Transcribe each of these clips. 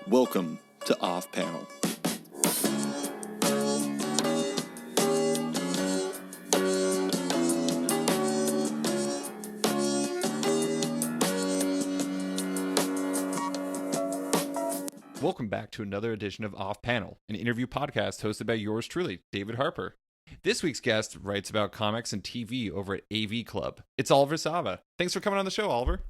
Welcome to Off Panel. Welcome back to another edition of Off Panel, an interview podcast hosted by yours truly, David Harper. This week's guest writes about comics and TV over at AV Club. It's Oliver Sava. Thanks for coming on the show, Oliver.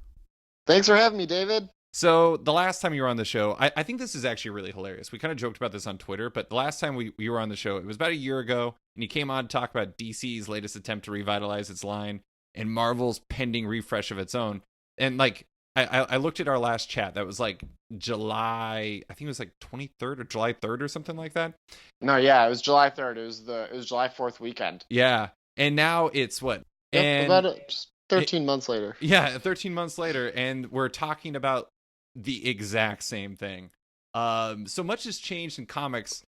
Thanks for having me, David. So the last time you were on the show, I think this is actually really hilarious. We kind of joked about this on Twitter, but the last time we were on the show, it was about a year ago, and you came on to talk about DC's latest attempt to revitalize its line and Marvel's pending refresh of its own. And like, I looked at our last chat. That was like July, I think it was like 23rd or July 3rd or something like that. No, yeah, it was July 3rd. It was July 4th weekend. Yeah. And now it's what? Yep, and about just 13 months later. Yeah, 13 months later, and we're talking about the exact same thing. So much has changed in comics,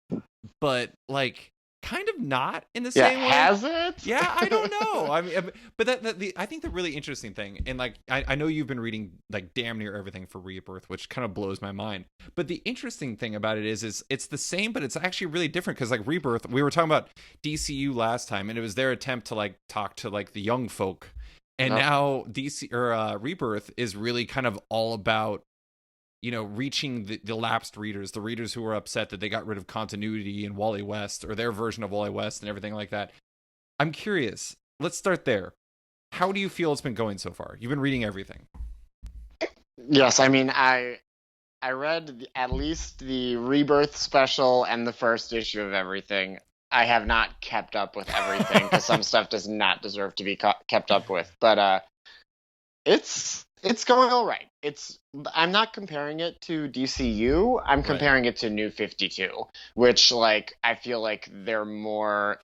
but like kind of not in the same way. Has it? Yeah, I don't know. I mean, but I think the really interesting thing, and like I know you've been reading like damn near everything for Rebirth, which kind of blows my mind. But the interesting thing about it is it's the same, but it's actually really different because like Rebirth, we were talking about DCU last time, and it was their attempt to like talk to like the young folk, and now DC or Rebirth is really kind of all about, you know, reaching the lapsed readers, the readers who were upset that they got rid of continuity in Wally West or their version of Wally West and everything like that. I'm curious. Let's start there. How do you feel it's been going so far? You've been reading everything. Yes, I mean, I read at least the Rebirth special and the first issue of everything. I have not kept up with everything because some stuff does not deserve to be kept up with. But it's going all right. I'm not comparing it to DCU. I'm comparing it to New 52, which like I feel like they're more.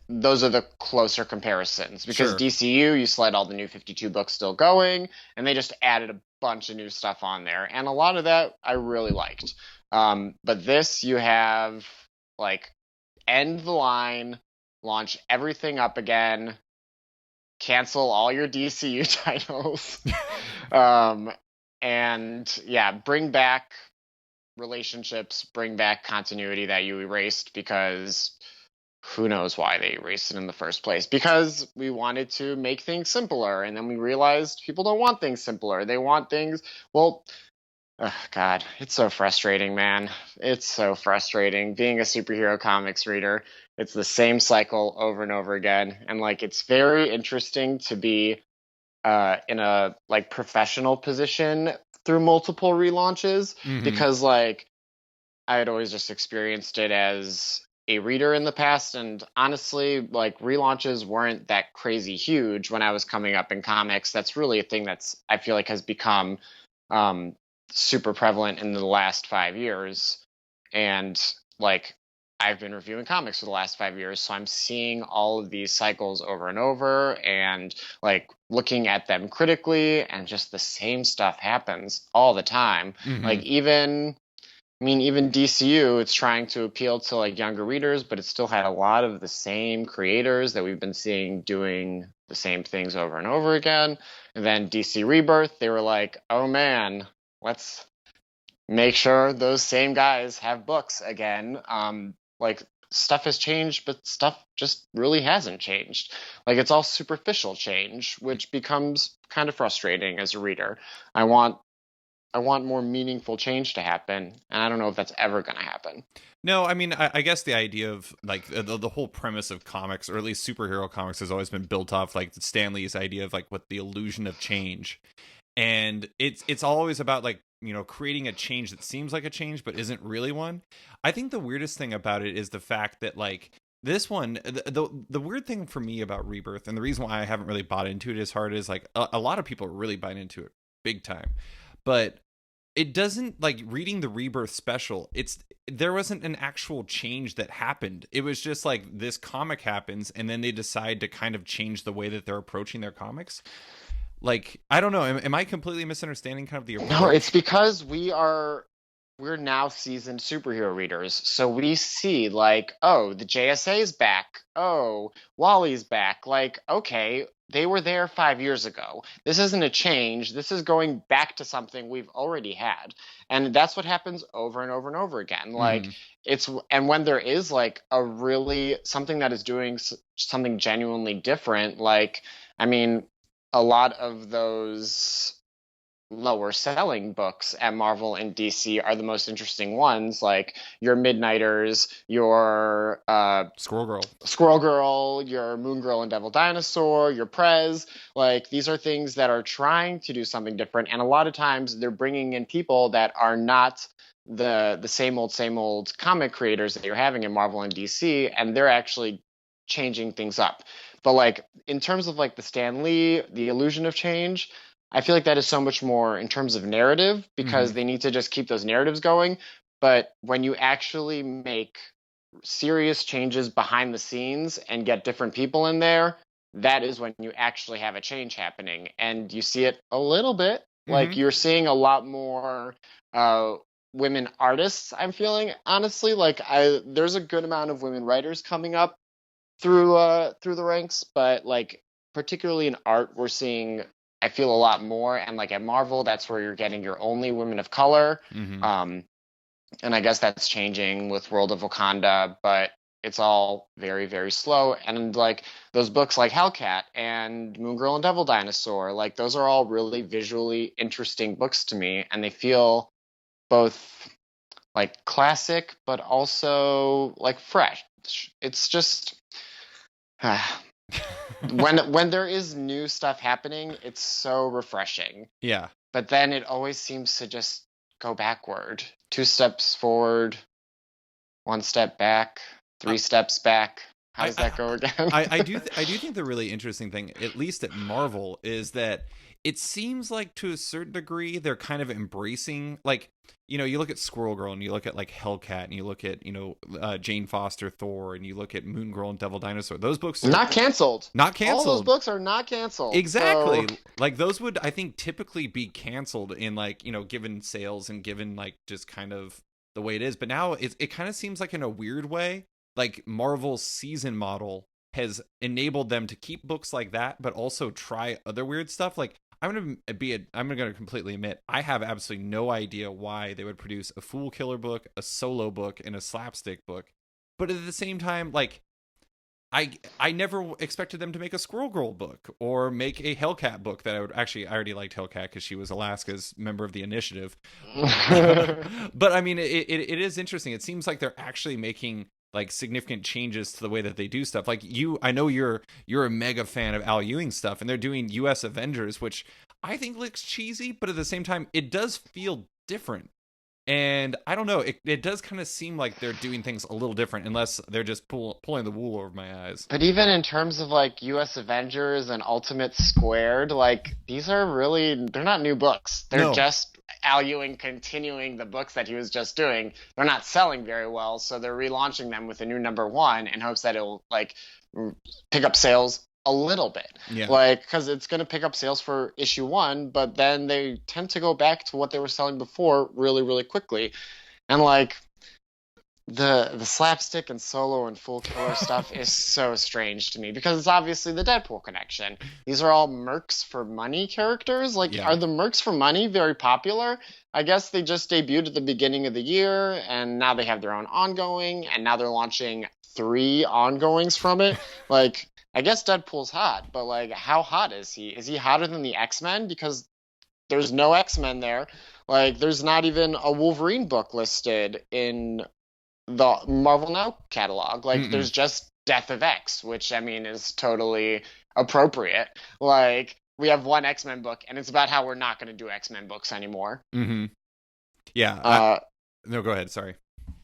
Those are the closer comparisons because DCU, you still had all the New 52 books still going, and they just added a bunch of new stuff on there, and a lot of that I really liked. But this, you have like end the line, launch everything up again, cancel all your DCU titles, and yeah, bring back relationships, bring back continuity that you erased because who knows why they erased it in the first place. Because we wanted to make things simpler, and then we realized people don't want things simpler. They want things, well, God, it's so frustrating, man. It's so frustrating. Being a superhero comics reader, it's the same cycle over and over again. And like, it's very interesting to be in a like professional position through multiple relaunches, because like I had always just experienced it as a reader in the past, and honestly, like relaunches weren't that crazy huge when I was coming up in comics. That's really a thing that's I feel like has become super prevalent in the last 5 years. And like I've been reviewing comics for the last 5 years, so I'm seeing all of these cycles over and over and like looking at them critically, and just the same stuff happens all the time. Like even DCU, it's trying to appeal to like younger readers, but it still had a lot of the same creators that we've been seeing doing the same things over and over again. And then DC Rebirth, they were like, oh man, let's make sure those same guys have books again. Like stuff has changed, but stuff just really hasn't changed. Like it's all superficial change, which becomes kind of frustrating as a reader. I want more meaningful change to happen, and I don't know if that's ever going to happen. No, I mean, I guess the idea of like the whole premise of comics, or at least superhero comics, has always been built off like Stan Lee's idea of like what the illusion of change, and it's always about like, you know, creating a change that seems like a change but isn't really one. I think the weirdest thing about it is the fact that like this one, the weird thing for me about Rebirth, and the reason why I haven't really bought into it as hard, is like a lot of people are really buying into it big time, but it doesn't, like reading the Rebirth special, there wasn't an actual change that happened. It was just like this comic happens, and then they decide to kind of change the way that they're approaching their comics. Like, I don't know. Am I completely misunderstanding kind of the approach? No, it's because we're now seasoned superhero readers. So we see like, oh, the JSA is back. Oh, Wally's back. Like, okay, they were there 5 years ago. This isn't a change. This is going back to something we've already had. And that's what happens over and over and over again. Like and when there is like a really something that is doing something genuinely different, like, I mean, a lot of those lower selling books at Marvel and DC are the most interesting ones, like your Midnighters, your Squirrel Girl, your Moon Girl and Devil Dinosaur, your Prez. Like, these are things that are trying to do something different, and a lot of times they're bringing in people that are not the same old comic creators that you're having in Marvel and DC, and they're actually changing things up. But like, in terms of like the Stan Lee, the illusion of change, I feel like that is so much more in terms of narrative, because they need to just keep those narratives going. But when you actually make serious changes behind the scenes and get different people in there, that is when you actually have a change happening. And you see it a little bit. Like, you're seeing a lot more women artists, I'm feeling, honestly. Like, there's a good amount of women writers coming up through the ranks, but like, particularly in art, we're seeing, I feel, a lot more. And like at Marvel, that's where you're getting your only women of color. And I guess that's changing with World of Wakanda, but it's all very, very slow. And like those books like Hellcat and Moon Girl and Devil Dinosaur, like those are all really visually interesting books to me. And they feel both like classic, but also like fresh. It's just... when there is new stuff happening, it's so refreshing. Yeah. But then it always seems to just go backward. 2 steps forward, 1 step back, 3 steps back. How does that go again? I do think the really interesting thing, at least at Marvel, is that it seems like to a certain degree they're kind of embracing, like, you know, you look at Squirrel Girl and you look at like Hellcat and you look at, you know, Jane Foster Thor and you look at Moon Girl and Devil Dinosaur. Those books are not canceled. All those books are not canceled. Exactly. So... like those would, I think, typically be canceled in like, you know, given sales and given like just kind of the way it is. But now it kind of seems like, in a weird way, like Marvel's season model has enabled them to keep books like that, but also try other weird stuff. Like, I'm gonna completely admit, I have absolutely no idea why they would produce a Fool Killer book, a solo book, and a slapstick book. But at the same time, like, I never expected them to make a Squirrel Girl book or make a Hellcat book. I already liked Hellcat because she was Alaska's member of the Initiative. But I mean, it is interesting. It seems like they're actually making like significant changes to the way that they do stuff. Like, I know you're a mega fan of Al Ewing stuff, and they're doing US Avengers, which I think looks cheesy, but at the same time, it does feel different. And I don't know, it does kind of seem like they're doing things a little different, unless they're just pulling the wool over my eyes. But even in terms of like US Avengers and Ultimate Squared, like, these are really, they're not new books. They're just Al Ewing continuing the books that he was just doing. They're not selling very well, so they're relaunching them with a new #1 in hopes that it'll like pick up sales a little bit. Like, because it's going to pick up sales for issue 1, but then they tend to go back to what they were selling before really, really quickly. And like the slapstick and solo and Fool Killer stuff is so strange to me, because it's obviously the Deadpool connection. These are all mercs for money characters. Like, are the mercs for money very popular? I guess they just debuted at the beginning of the year, and now they have their own ongoing, and now they're launching 3 ongoings from it. Like, I guess Deadpool's hot, but like, how hot is he? Is he hotter than the X-Men? Because there's no X-Men there. Like, there's not even a Wolverine book listed in the Marvel Now catalog. Like, there's just Death of X, which, I mean, is totally appropriate. Like, we have 1 X-Men book, and it's about how we're not going to do X-Men books anymore. Yeah. No, go ahead. Sorry.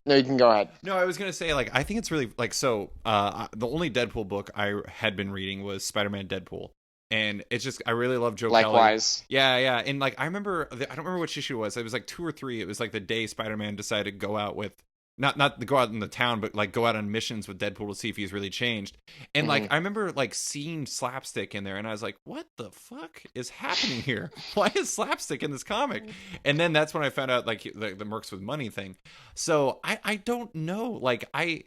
No, you can go ahead. No, I was going to say, like, I think it's really, like, so, the only Deadpool book I had been reading was Spider-Man Deadpool. And it's just, I really love Joe Kelly. Likewise. Yeah. And, like, I don't remember which issue it was. It was, like, 2 or 3. It was, like, the day Spider-Man decided to go out with not to go out in the town, but like go out on missions with Deadpool to see if he's really changed. And like I remember like seeing slapstick in there, and I was like, "What the fuck is happening here? Why is slapstick in this comic?" And then that's when I found out like the Mercs with Money thing. So I don't know. Like I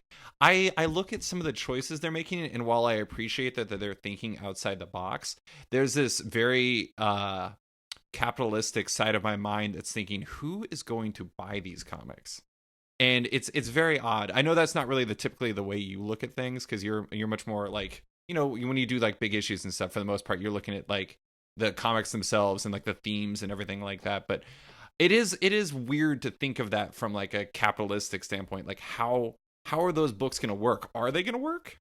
look at some of the choices they're making, and while I appreciate that they're thinking outside the box, there's this very capitalistic side of my mind that's thinking, who is going to buy these comics? And it's very odd. I know that's not really typically the way you look at things, because you're much more like, you know, when you do like big issues and stuff, for the most part you're looking at like the comics themselves and like the themes and everything like that. But it is weird to think of that from like a capitalistic standpoint. Like how are those books going to work? Are they going to work?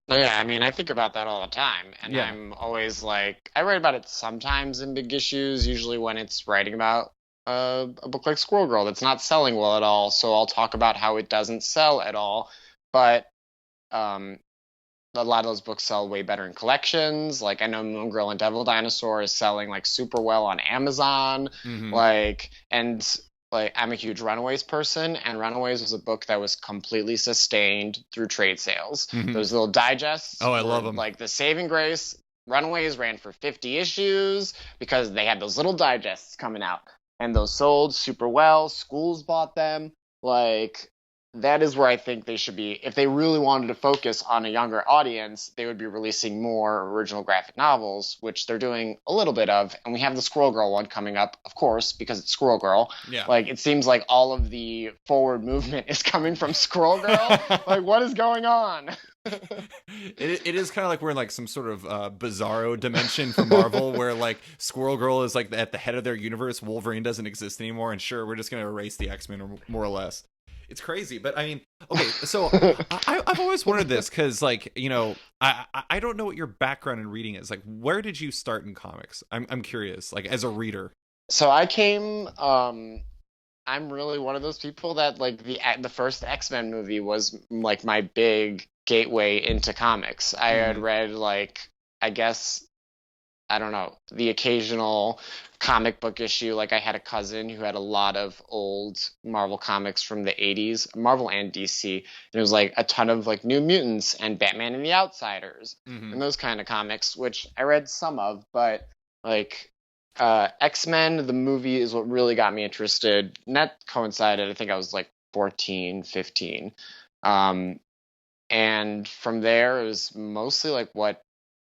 Yeah, I mean, I think about that all the time, and Yeah. I'm always like, I write about it sometimes in big issues, usually when it's writing about a book like Squirrel Girl that's not selling well at all, so I'll talk about how it doesn't sell at all, but um, a lot of those books sell way better in collections. Like, I know Moon Girl and Devil Dinosaur is selling like super well on Amazon, like, and like I'm a huge Runaways person, and Runaways was a book that was completely sustained through trade sales. Those little digests. Oh, I love them. Like the saving grace. Runaways ran for 50 issues because they had those little digests coming out, and those sold super well. Schools bought them. Like, that is where I think they should be. If they really wanted to focus on a younger audience, they would be releasing more original graphic novels, which they're doing a little bit of. And we have the Squirrel Girl one coming up, of course, because it's Squirrel Girl. Yeah. Like, it seems like all of the forward movement is coming from Squirrel Girl. Like, what is going on? It is kind of like we're in like some sort of bizarro dimension for Marvel, where like Squirrel Girl is like at the head of their universe. Wolverine doesn't exist anymore, and sure, we're just going to erase the X-Men, more or less. It's crazy, but I mean, okay, so I've always wondered this, because like, you know, I don't know what your background in reading is. Like, where did you start in comics? I'm curious, like as a reader. So I came. I'm really one of those people that like the first X-Men movie was like my big gateway into comics. I had read like, I guess, I don't know, the occasional comic book issue. Like, I had a cousin who had a lot of old Marvel comics from the 80s, Marvel and DC. And it was like a ton of like New Mutants and Batman and the Outsiders and those kind of comics, which I read some of, but like X-Men, the movie, is what really got me interested. And that coincided, I think I was like 14, 15. And from there, it was mostly like what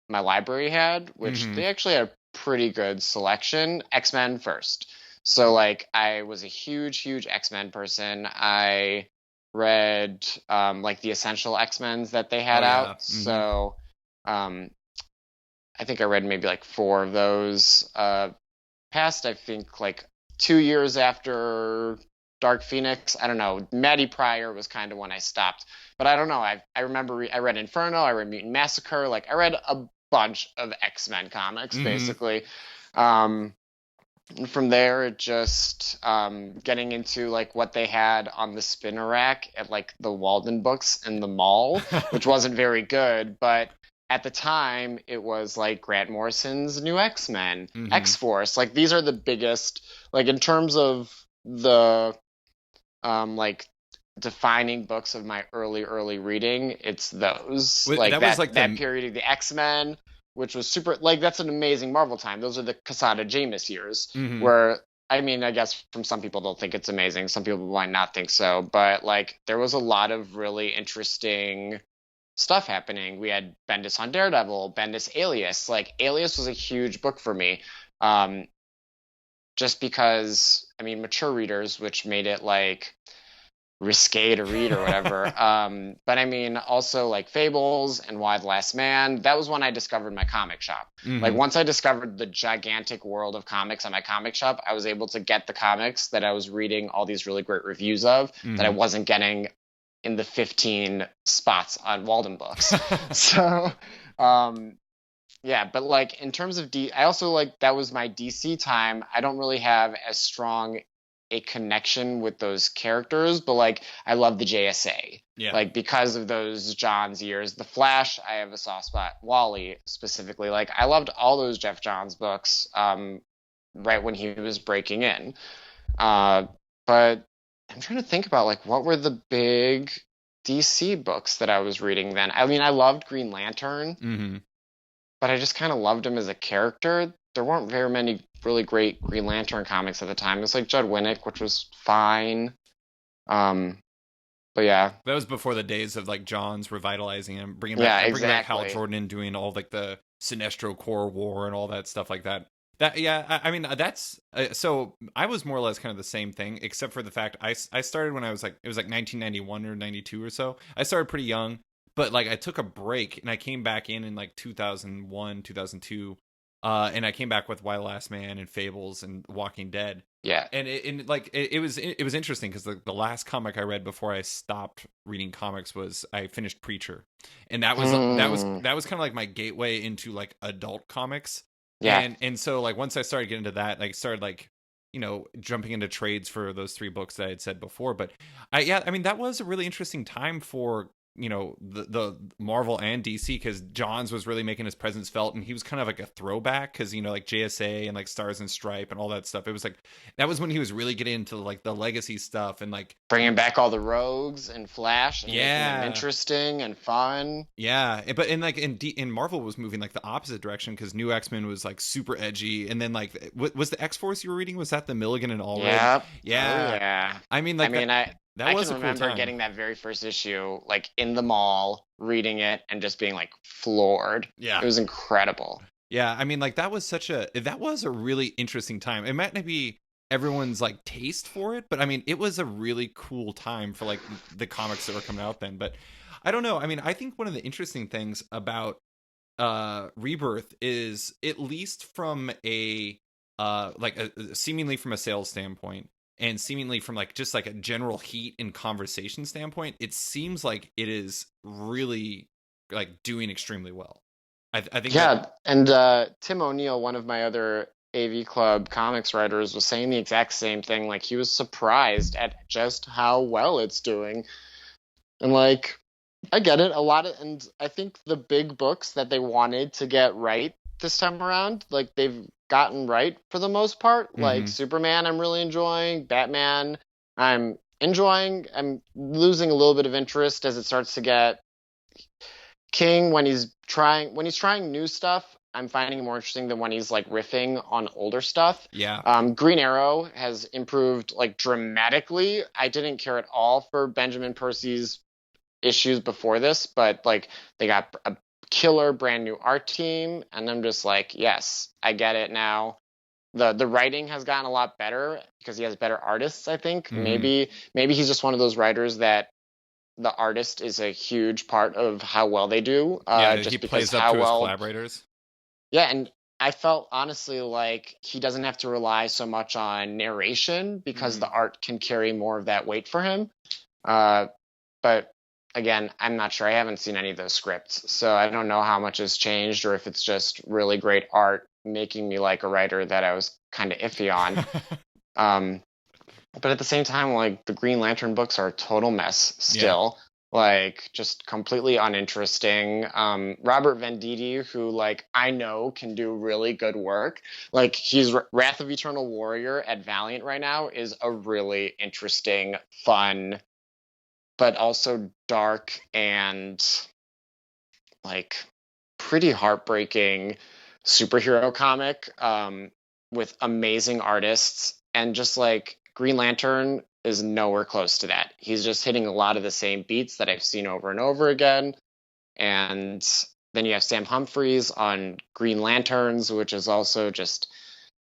my library had, which they actually had a pretty good selection. X-Men first. So like I was a huge X-Men person. I read like the Essential X-Men's that they had out. So I think I read maybe like 4 of those. Past, I think, like 2 years after Dark Phoenix. I don't know. Maddie Pryor was kind of when I stopped. But I don't know. I remember I read Inferno. I read Mutant Massacre. Like, I read a bunch of X-Men comics, basically. And from there, it just getting into like what they had on the spinner rack at like the Walden Books in the mall, which wasn't very good, but at the time it was like Grant Morrison's New X-Men, X-Force. Like, these are the biggest, like in terms of the like defining books of my early reading, it's those. Wait, like that that, was like that period of the X-Men, which was super, like, that's an amazing Marvel time. Those are the Quesada Jameis years, where, I mean, I guess from some people they'll think it's amazing, some people might not think so, but like there was a lot of really interesting stuff happening. We had Bendis on Daredevil, Bendis Alias. Like, Alias was a huge book for me, just because, I mean, mature readers, which made it like risque to read or whatever. But I mean, also like Fables and Why the Last Man. That was when I discovered my comic shop. Like, once I discovered the gigantic world of comics on my comic shop, I was able to get the comics that I was reading all these really great reviews of that I wasn't getting in the 15 spots on Walden Books. So, yeah, but like in terms of I also, like, that was my DC time. I don't really have as strong a connection with those characters, but like I love the JSA. Yeah. Like, because of those Johns years. The Flash, I have a soft spot. Wally specifically. Like, I loved all those Jeff Johns books right when he was breaking in. But I'm trying to think about like what were the big DC books that I was reading then. I mean, I loved Green Lantern, Mm-hmm. but I just kind of loved him as a character. There weren't very many really great Green Lantern comics at the time. It was like Judd Winnick, which was fine. Um, but yeah, That was before the days of like Johns revitalizing him, yeah, bringing back Hal exactly. Jordan and doing all like the Sinestro Corps War and all that stuff like that. That yeah, I mean that's so I was more or less kind of the same thing, except for the fact I started when I was like it was like 1991 or 92 or so. I started pretty young, but like I took a break and I came back in like 2001 2002, and I came back with Why the Last Man and Fables and Walking Dead, Yeah. and it was interesting because the last comic I read before I stopped reading comics was I finished Preacher, and Mm, that was kind of like my gateway into like adult comics, yeah. and so like once I started getting into that, like started like jumping into trades for those three books that I had said before. But I mean that was a really interesting time for the Marvel and DC because Johns was really making his presence felt, and he was kind of like a throwback because like JSA and like Stars and Stripe and all that stuff. It was like that was when he was really getting into like the legacy stuff and like Bringing back all the rogues and Flash and making them yeah. interesting and fun. Yeah, but in like in Marvel was moving like the opposite direction because New X-Men was like super edgy, and then like was the X-Force you were reading, was that the Milligan and Allred? Yep. Oh Yeah, yeah. I mean I like mean, that I was can a cool remember time. getting that very first issue like in the mall, reading it and just being like floored. Yeah, It was incredible. yeah, I mean like that was a really interesting time. It might not be everyone's like taste for it, but I mean it was a really cool time for like the comics that were coming out then. But I don't know. I mean, I think one of the interesting things about Rebirth is, at least from a like seemingly from a sales standpoint and seemingly from like just like a general heat and conversation standpoint, it seems like it is really like doing extremely well. I think that Yeah, and Tim O'Neill, one of my other AV Club comics writers, was saying the exact same thing. Like he was surprised at just how well it's doing. And like I get it a lot of, and I think the big books that they wanted to get right this time around, like they've gotten right for the most part. Like mm-hmm. Superman, I'm really enjoying. Batman, I'm enjoying. I'm losing a little bit of interest as it starts to get King when he's trying new stuff. I'm finding it more interesting than when he's like riffing on older stuff. Yeah. Green Arrow has improved like dramatically. I didn't care at all for Benjamin Percy's issues before this, but like they got a killer brand new art team, and I'm just like, yes, I get it now. The writing has gotten a lot better because he has better artists, I think. Mm-hmm. Maybe he's just one of those writers that the artist is a huge part of how well they do, Yeah, he just because plays up how to his well. collaborators. Yeah, and I felt honestly like he doesn't have to rely so much on narration because the Mm-hmm. art can carry more of that weight for him. Uh, but again, I'm not sure. I haven't seen any of those scripts, so I don't know how much has changed or if it's just really great art making me like a writer that I was kind of iffy on. Um, but at the same time, like the Green Lantern books are a total mess Yeah. still. Like just completely uninteresting. Robert Venditti, who like I know can do really good work. Like he's Wrath of Eternal Warrior at Valiant right now is a really interesting, fun, but also dark and like pretty heartbreaking superhero comic, with amazing artists, and just like Green Lantern is nowhere close to that. He's just hitting a lot of the same beats that I've seen over and over again. And then you have Sam Humphries on Green Lanterns, which is also just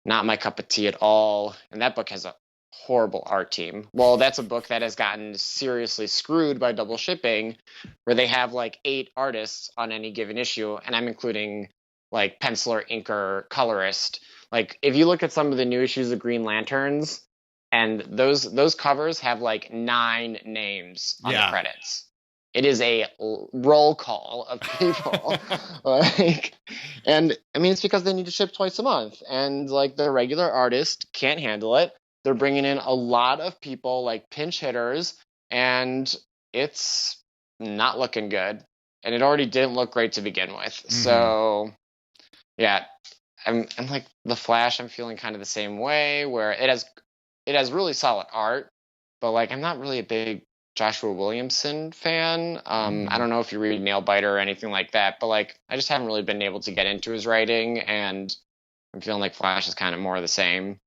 not my cup of tea at all. And that book has a horrible art team. Well, that's a book that has gotten seriously screwed by double shipping, where they have like 8 artists on any given issue, and I'm including like penciler, inker, colorist. Like if you look at some of the new issues of Green Lanterns, and those covers have like 9 names on the Yeah. credits. It is a roll call of people. Like, and I mean, it's because they need to ship twice a month, and like the regular artist can't handle it. They're bringing in a lot of people, like pinch hitters, and it's not looking good. And it already didn't look great to begin with. Mm-hmm. So, yeah, I'm like the Flash. I'm feeling kind of the same way, where it has really solid art, but like I'm not really a big Joshua Williamson fan. I don't know if you read Nailbiter or anything like that, but like I just haven't really been able to get into his writing, and I'm feeling like Flash is kind of more of the same.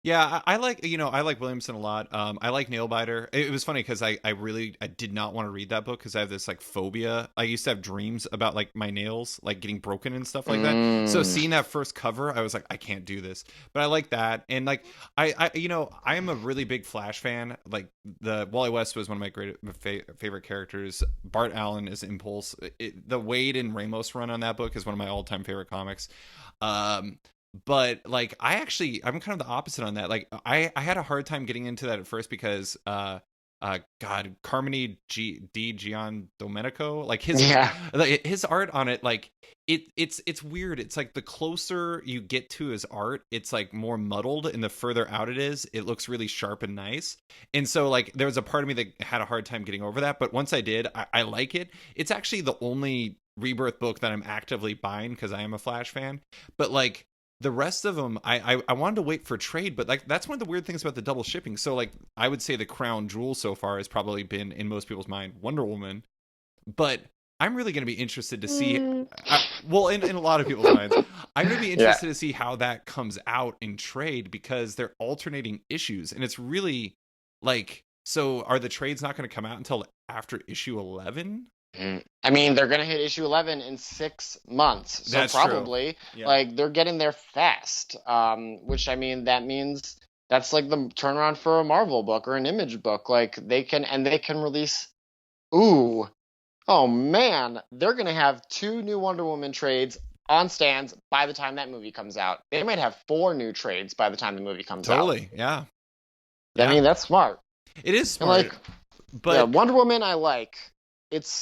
Yeah, I like I like Williamson a lot. I like Nailbiter. It was funny because I did not want to read that book because I have this like phobia. I used to have dreams about like my nails like getting broken and stuff like that. So Mm. seeing that first cover, I was like, I can't do this. But I like that, and like I am a really big Flash fan. Like the Wally West was one of my favorite characters. Bart Allen is Impulse. The Wade and Ramos run on that book is one of my all time favorite comics. Um, but like I'm kind of the opposite on that. Like I had a hard time getting into that at first because God, Carmine D Gian Domenico, like Yeah. his art on it, like it's weird. It's like the closer you get to his art, it's like more muddled, and the further out it is, it looks really sharp and nice. And so like there was a part of me that had a hard time getting over that, but once I did, I like it. It's actually the only Rebirth book that I'm actively buying because I am a Flash fan. But like the rest of them, I wanted to wait for trade, but like that's one of the weird things about the double shipping. So like I would say the crown jewel so far has probably been in most people's mind Wonder Woman, but I'm really going to be interested to see. Well, in a lot of people's minds, I'm going to be Yeah. interested to see how that comes out in trade because they're alternating issues, and it's really like. So are the trades not going to come out until after issue 11? I mean, they're gonna hit issue 11 in 6 months, so That's true. probably Yeah. like they're getting there fast. Which I mean, that means that's like the turnaround for a Marvel book or an Image book. Like they can release. Ooh, oh man, they're gonna have 2 new Wonder Woman trades on stands by the time that movie comes out. They might have 4 new trades by the time the movie comes out. Totally. Yeah. I Yeah. mean, that's smart. It is And smart, like, yeah, but Wonder Woman, I like.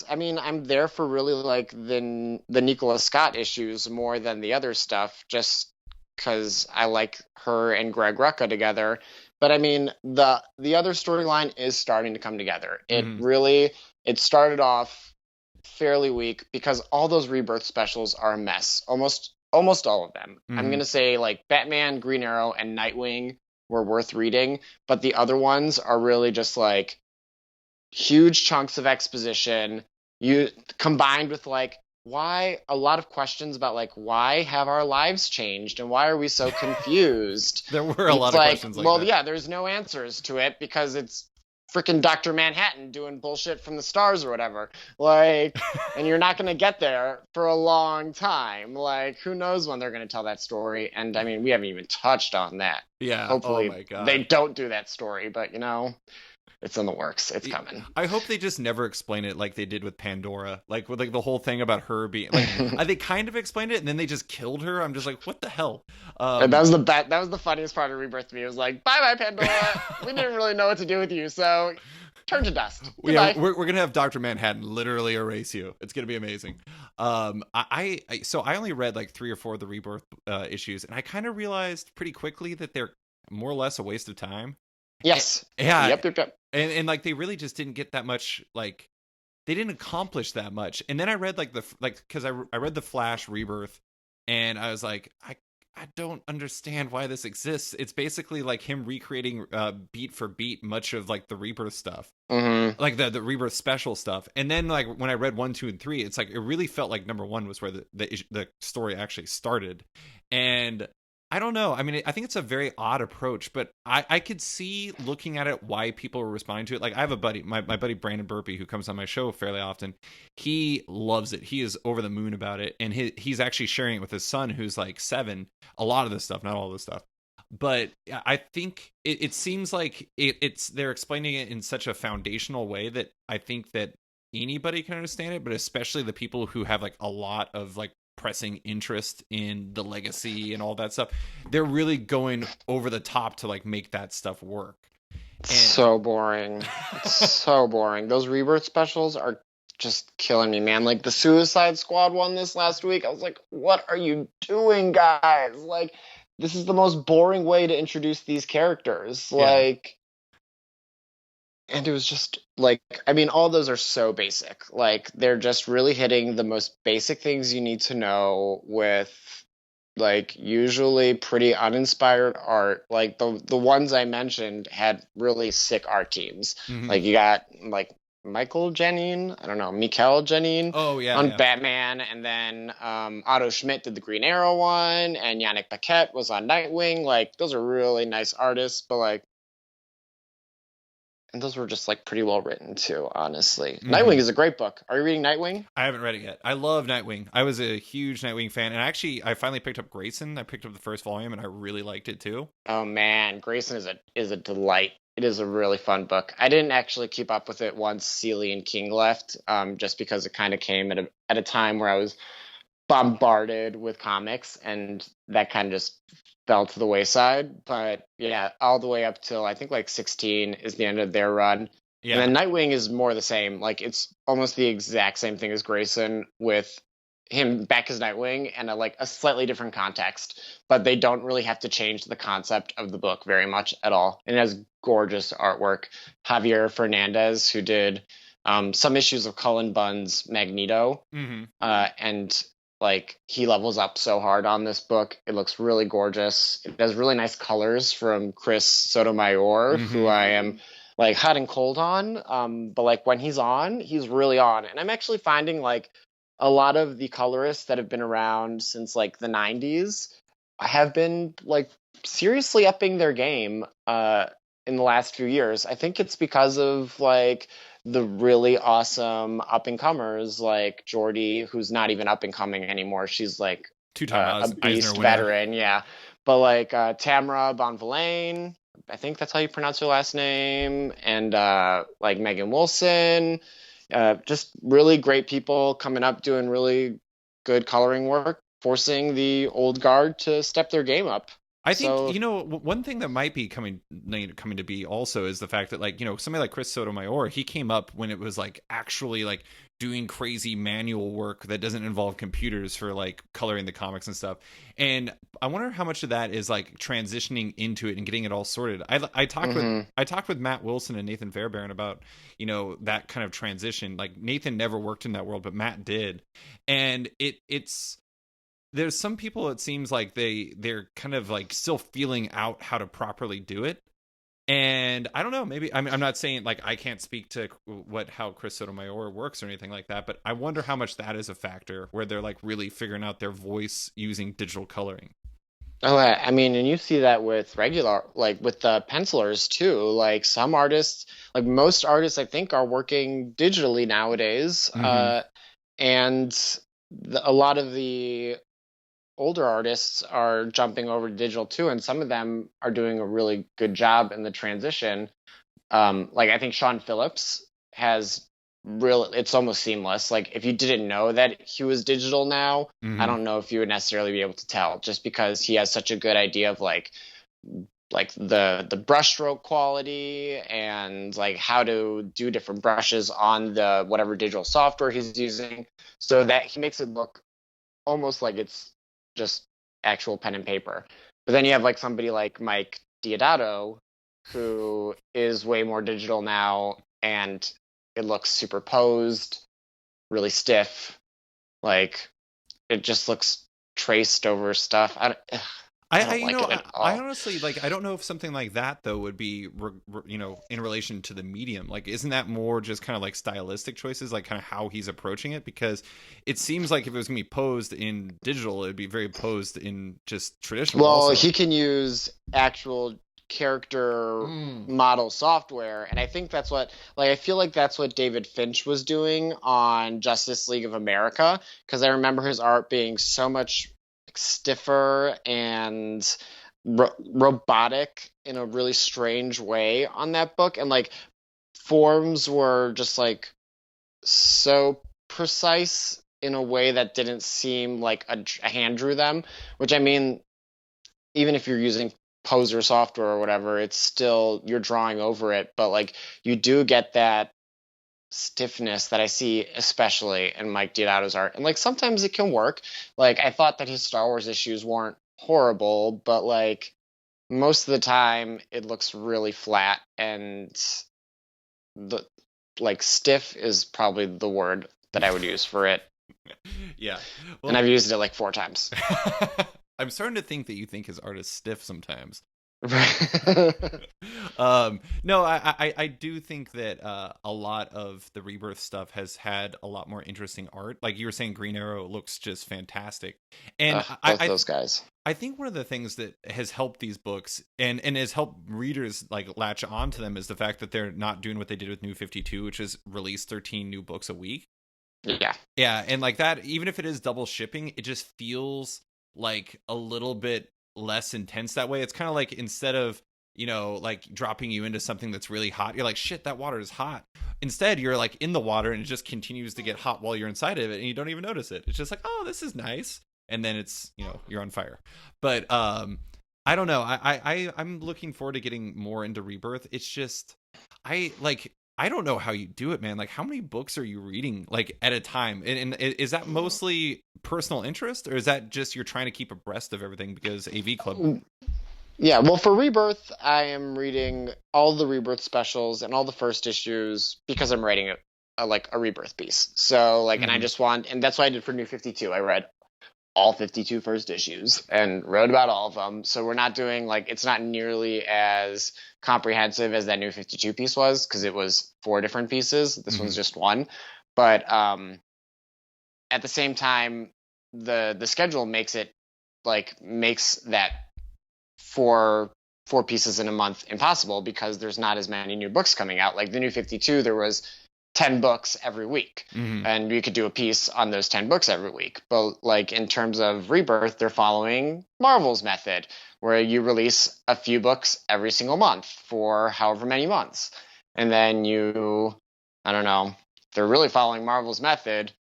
I mean, I'm there for really like the Nicola Scott issues more than the other stuff, just because I like her and Greg Rucka together. But I mean, the other storyline is starting to come together. mhm. It started off fairly weak because all those Rebirth specials are a mess. Almost all of them. I'm Mhm. gonna say like Batman, Green Arrow, and Nightwing were worth reading, but the other ones are really just like huge chunks of exposition you combined with like why a lot of questions about like why have our lives changed and why are we so confused. There were a And it's lot of like, questions like well, that. yeah, there's no answers to it because it's freaking Dr. Manhattan doing bullshit from the stars or whatever, like, and you're not going to get there for a long time. Like, who knows when they're going to tell that story. And I mean, we haven't even touched on that. Yeah. Oh Hopefully my god. they don't do that story, but it's in the works. It's coming. I hope they just never explain it like they did with Pandora, like with like the whole thing about her being like they kind of explained it and then they just killed her. I'm just like, what the hell? And that was the funniest part of Rebirth to me. It was like, bye bye Pandora. We didn't really know what to do with you, so turn to dust. Yeah, Goodbye. we're gonna have Dr. Manhattan literally erase you. It's gonna be amazing. So I only read like 3 or 4 of the Rebirth issues, and I kind of realized pretty quickly that they're more or less a waste of time. Yes. Yeah, Yep. and like they really just didn't get that much. Like they didn't accomplish that much. And then I read like because I read the Flash Rebirth, and I was like, I don't understand why this exists. It's basically like him recreating beat for beat much of like the Rebirth stuff, Mm-hmm. like the Rebirth special stuff. And then like when I read 1, 2, and 3, it's like it really felt like number 1 was where the story actually started. And I don't know. I mean, I think it's a very odd approach, but I could see looking at it why people were responding to it. Like I have a buddy, my buddy Brandon Burpee, who comes on my show fairly often. He loves it. He is over the moon about it, and he's actually sharing it with his son, who's like 7. A lot of this stuff, not all this stuff, but I think it seems like it's they're explaining it in such a foundational way that I think that anybody can understand it, but especially the people who have like a lot of like pressing interest in the legacy and all that stuff, they're really going over the top to like make that stuff work. So boring. It's so boring. Those Rebirth specials are just killing me, man. Like the Suicide Squad one this last week, I was like, what are you doing, guys? Like, this is the most boring way to introduce these characters. Yeah. Like, and it was just like, I mean, all those are so basic. Like, they're just really hitting the most basic things you need to know with like usually pretty uninspired art. Like the ones I mentioned had really sick art teams. Mhm. Like you got like Michael Janine, I don't know, Mikel Janine Oh yeah, on yeah. Batman, and then Otto Schmidt did the Green Arrow one, and Yannick Paquette was on Nightwing. Like those are really nice artists, but like, and those were just like pretty well written too, honestly. Nightwing Mhm. is a great book. Are you reading Nightwing? I haven't read it yet. I love Nightwing. I was a huge Nightwing fan, and actually, I finally picked up Grayson. I picked up the first volume, and I really liked it too. Oh man, Grayson is a delight. It is a really fun book. I didn't actually keep up with it once Seeley and King left, just because it kind of came at a time where I was bombarded with comics, and that kind of just fell to the wayside. But yeah, all the way up till I think like 16 is the end of their run. And Yeah. then Nightwing is more the same. Like it's almost the exact same thing as Grayson with him back as Nightwing and like a slightly different context, but they don't really have to change the concept of the book very much at all. And it has gorgeous artwork. Javier Fernandez, who did some issues of Cullen Bunn's Magneto, Mm-hmm. and like he levels up so hard on this book. It looks really gorgeous. It has really nice colors from Chris Sotomayor, who Mm-hmm. I am like hot and cold on. But like when he's on, he's really on. And I'm actually finding like a lot of the colorists that have been around since like the 90s have been like seriously upping their game in the last few years. I think it's because of like the really awesome up and comers like Jordy, who's not even up and coming anymore. She's like Two-time a Eisner beast winner. veteran, yeah. But like Tamara Bonvillain, I think that's how you pronounce her last name, and like Megan Wilson, just really great people coming up doing really good coloring work, forcing the old guard to step their game up. I think So one thing that might be coming to be also is the fact that like somebody like Chris Sotomayor, he came up when it was like actually like doing crazy manual work that doesn't involve computers for like coloring the comics and stuff. And I wonder how much of that is like transitioning into it and getting it all sorted. mhm. I talked with Matt Wilson and Nathan Fairbairn about that kind of transition. Like Nathan never worked in that world, but Matt did, and it's there's some people it seems like they're kind of like still feeling out how to properly do it. And I don't know, maybe I'm not saying like I can't speak to how Chris Sotomayor works or anything like that, but I wonder how much that is a factor where they're like really figuring out their voice using digital coloring. Oh, I mean, and you see that with regular, like with the pencilers too. Like some artists, like most artists, I think, are working digitally nowadays. Mm-hmm. And a lot of the older artists are jumping over to digital too, and some of them are doing a really good job in the transition. Like I think Sean Phillips has real, it's almost seamless. Like if you didn't know that he was digital now, I Mm-hmm. don't know if you would necessarily be able to tell, just because he has such a good idea of like the brushstroke quality and like how to do different brushes on the whatever digital software he's using, so that he makes it look almost like it's just actual pen and paper. But then you have like somebody like Mike Diodato, who is way more digital now, and it looks superposed, really stiff. Like it just looks traced over stuff. I I don't like it at I all. honestly like I don't know if something like that though would be in relation to the medium. Like isn't that more just kind of like stylistic choices, like kind of how he's approaching it? Because it seems like if it was gonna be posed in digital, it'd be very posed in just traditional Well, also. he can use actual character Mm. model software, and I think that's what, like, I feel like that's what David Finch was doing on Justice League of America, because I remember his art being so much like, stiffer and robotic in a really strange way on that book, and like forms were just like so precise in a way that didn't seem like a hand drew them, which I mean, even if you're using poser software or whatever, it's still you're drawing over it, but like you do get that stiffness that I see especially in Mike Deodato's art. And like sometimes it can work. Like I thought that his Star Wars issues weren't horrible, but like most of the time it looks really flat, and the like stiff is probably the word that I would use for it. Yeah. And Well, I've used it like 4 times. I'm starting to think that you think his art is stiff sometimes. Right. No, I do think that a lot of the Rebirth stuff has had a lot more interesting art. Like you were saying, Green Arrow looks just fantastic, and Both those guys. I think one of the things that has helped these books and has helped readers like latch onto them is the fact that they're not doing what they did with New 52, which is release 13 new books a week. Yeah. Yeah, and like that, even if it is double shipping, it just feels like a little bit less intense that way. It's kind of like instead of, like dropping you into something that's really hot, you're like, shit, that water is hot. Instead, you're like in the water and it just continues to get hot while you're inside of it and you don't even notice it. It's just like, oh, this is nice. And then it's, you're on fire. But I don't know. I'm looking forward to getting more into Rebirth. It's just, I don't know how you do it, man. Like, how many books are you reading, like, at a time? And is that mostly personal interest, or is that just you're trying to keep abreast of everything because AV Club? Yeah, well, for Rebirth, I am reading all the Rebirth specials and all the first issues because I'm writing a Rebirth piece. So, like, and I just and that's what I did for New 52. I read all 52 first issues and wrote about all of them. So we're not doing, like, it's not nearly as comprehensive as that New 52 piece was, because it was 4 different pieces. This one's just one. But at the same time, the schedule makes that four pieces in a month impossible, because there's not as many new books coming out. Like the New 52, there was 10 books every week, and we could do a piece on those 10 books every week. But like in terms of Rebirth, they're following Marvel's method, where you release a few books every single month for however many months, and then I don't know, they're really following Marvel's method.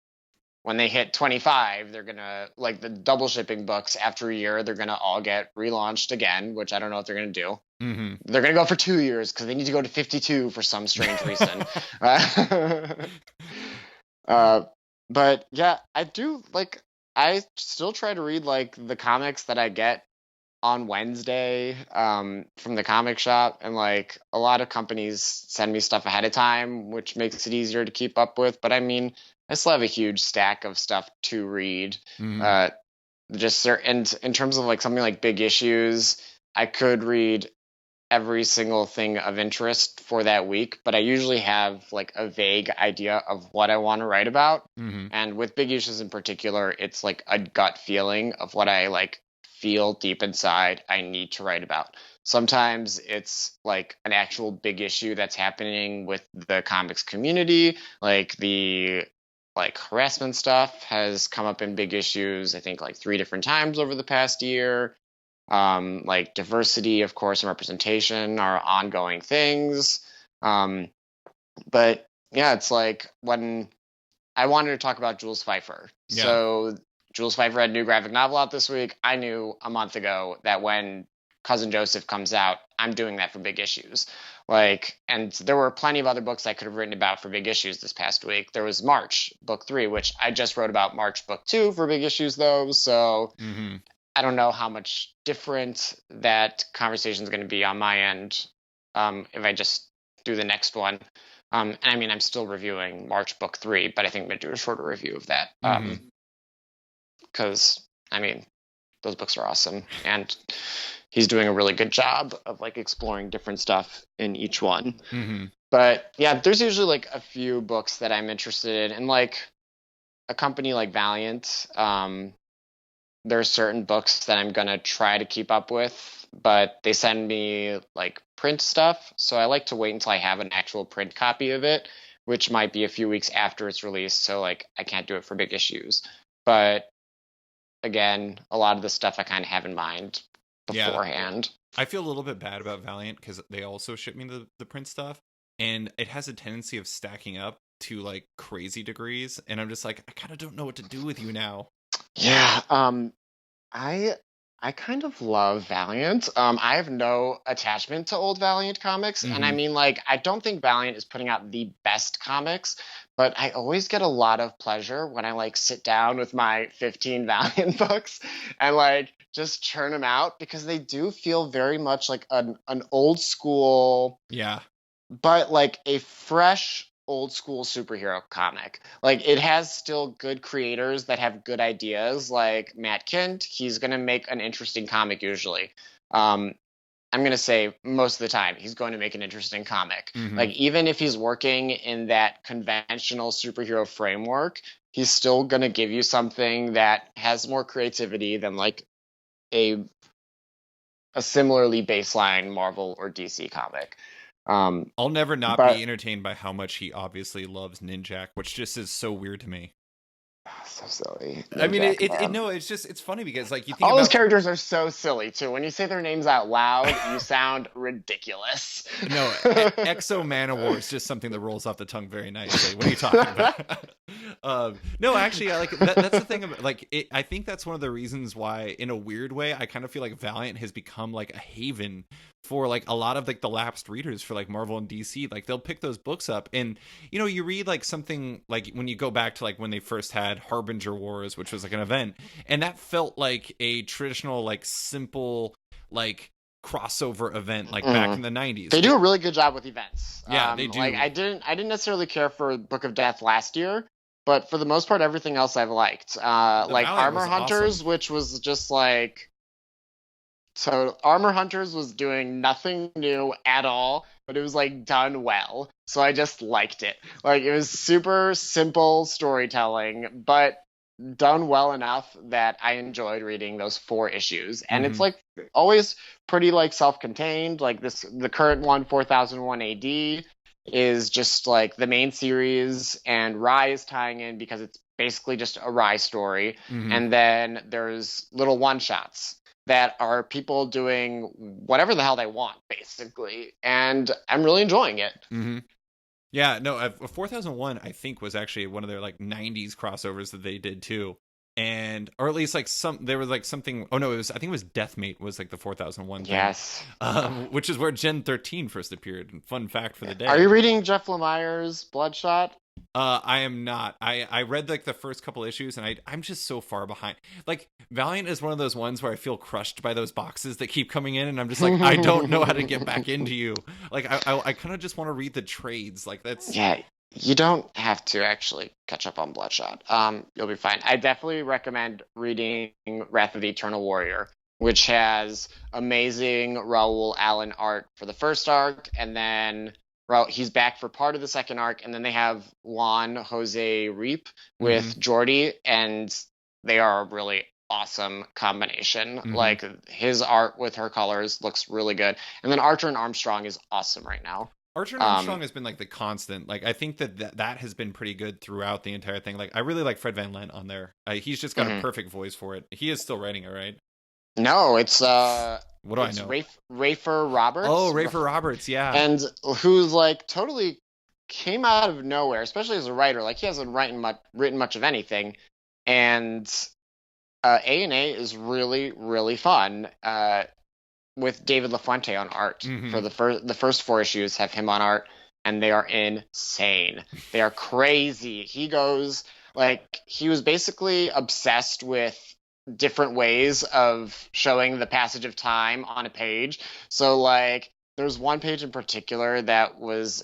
When they hit 25, they're gonna, like, the double shipping books after a year, they're gonna all get relaunched again, which I don't know what they're gonna do. They're gonna go for 2 years because they need to go to 52 for some strange reason. But yeah, I still try to read like the comics that I get on Wednesday from the comic shop, and like a lot of companies send me stuff ahead of time, which makes it easier to keep up with. But I mean, I still have a huge stack of stuff to read. Just certain, in terms of like something like big issues, I could read every single thing of interest for that week, but I usually have like a vague idea of what I want to write about. And with big issues in particular, it's like a gut feeling of what I like feel deep inside I need to write about. Sometimes it's like an actual big issue that's happening with the comics community, like the harassment stuff has come up in big issues, I think like 3 different times over the past year. Like diversity, of course, and representation are ongoing things. But yeah, it's like when I wanted to talk about Jules Pfeiffer. Yeah. So Jules Pfeiffer had a new graphic novel out this week. I knew a month ago that when Cousin Joseph comes out, I'm doing that for big issues. Like, and there were plenty of other books I could have written about for big issues this past week. There was March, book 3, which I just wrote about March, book 2 for big issues, though. So I don't know how much different that conversation is going to be on my end if I just do the next one. And I mean, I'm still reviewing March, book 3, but I think I'm going to do a shorter review of that. Because, I mean, those books are awesome. And he's doing a really good job of like exploring different stuff in each one. But yeah, there's usually like a few books that I'm interested in. And like a company like Valiant, there are certain books that I'm going to try to keep up with, but they send me like print stuff. So I like to wait until I have an actual print copy of it, which might be a few weeks after it's released. So like I can't do it for big issues. But again, a lot of the stuff I kind of have in mind beforehand. I feel a little bit bad about Valiant because they also ship me the print stuff, and it has a tendency of stacking up to like crazy degrees, and I'm just like, I kind of don't know what to do with you now. Yeah, I kind of love Valiant. I have no attachment to old Valiant comics, and I mean, like, I don't think Valiant is putting out the best comics, but I always get a lot of pleasure when I like sit down with my 15 Valiant books and like just churn them out, because they do feel very much like an old school, Yeah, but like a fresh old school superhero comic. Like, it has still good creators that have good ideas, like Matt Kindt. He's going to make an interesting comic usually. I'm going to say most of the time he's going to make an interesting comic. Like, even if he's working in that conventional superhero framework, he's still going to give you something that has more creativity than like a similarly baseline Marvel or DC comic. I'll never not but- be entertained by how much he obviously loves Ninjak, which just is so weird to me. So silly. I mean, Ninjak, no, it's funny because like you think all about those characters are so silly too. When you say their names out loud, you sound ridiculous. No, Exo Manowar is just something that rolls off the tongue very nicely. What are you talking about? No, actually, I like that's the thing about like I think that's one of the reasons why, in a weird way, I kind of feel like Valiant has become like a haven for like a lot of like the lapsed readers for like Marvel and DC. Like they'll pick those books up, and you know, you read like something like when you go back to like when they first had Harbinger Wars, which was like an event, and that felt like a traditional like simple like crossover event like back in the 90s. They do a really good job with events. Yeah, they do. Like I didn't necessarily care for Book of Death last year, but for the most part, everything else I've liked. Like Valiant Armor was Hunters, awesome. which was just like, so Armor Hunters was doing nothing new at all, but it was like done well. So I just liked it. Like, it was super simple storytelling, but done well enough that I enjoyed reading those 4 issues. And it's like always pretty like self-contained. Like the current one, 4001 AD, is just like the main series, and Rye is tying in because it's basically just a Rye story. And then there's little one-shots that are people doing whatever the hell they want, basically. And I'm really enjoying it. Yeah, no, 4001 I think was actually one of their like 90s crossovers that they did too. And or at least like there was like something, oh no, I think it was Deathmate was like the 4001 thing. Yes. Which is where Gen 13 first appeared. Fun fact for the day. Are you reading Jeff Lemire's Bloodshot? I am not. I read like the first couple issues, and I'm just so far behind. Like Valiant is one of those ones where I feel crushed by those boxes that keep coming in, and I'm just like, I don't know how to get back into you. Like I kind of just want to read the trades. Like that's You don't have to actually catch up on Bloodshot. You'll be fine. I definitely recommend reading Wrath of the Eternal Warrior, which has amazing Raul Allen art for the first arc, and then he's back for part of the second arc, and then they have Juan Jose Reap with Jordy, and they are a really awesome combination. Like, his art with her colors looks really good, and then Archer and Armstrong is awesome right now. Archer and Armstrong has been like the constant. Like I think that has been pretty good throughout the entire thing. Like I really like Fred Van Lent on there. He's just got a perfect voice for it. He is still writing it, right? No, it's what do I know? Rafer Roberts. Oh, Rafer Roberts, yeah. And who's like totally came out of nowhere, especially as a writer. Like, he hasn't written much of anything, and A&A is really, really fun. With David LaFuente on art for the first 4 issues have him on art, and they are insane. They are crazy. He was basically obsessed with different ways of showing the passage of time on a page. So like there's one page in particular that was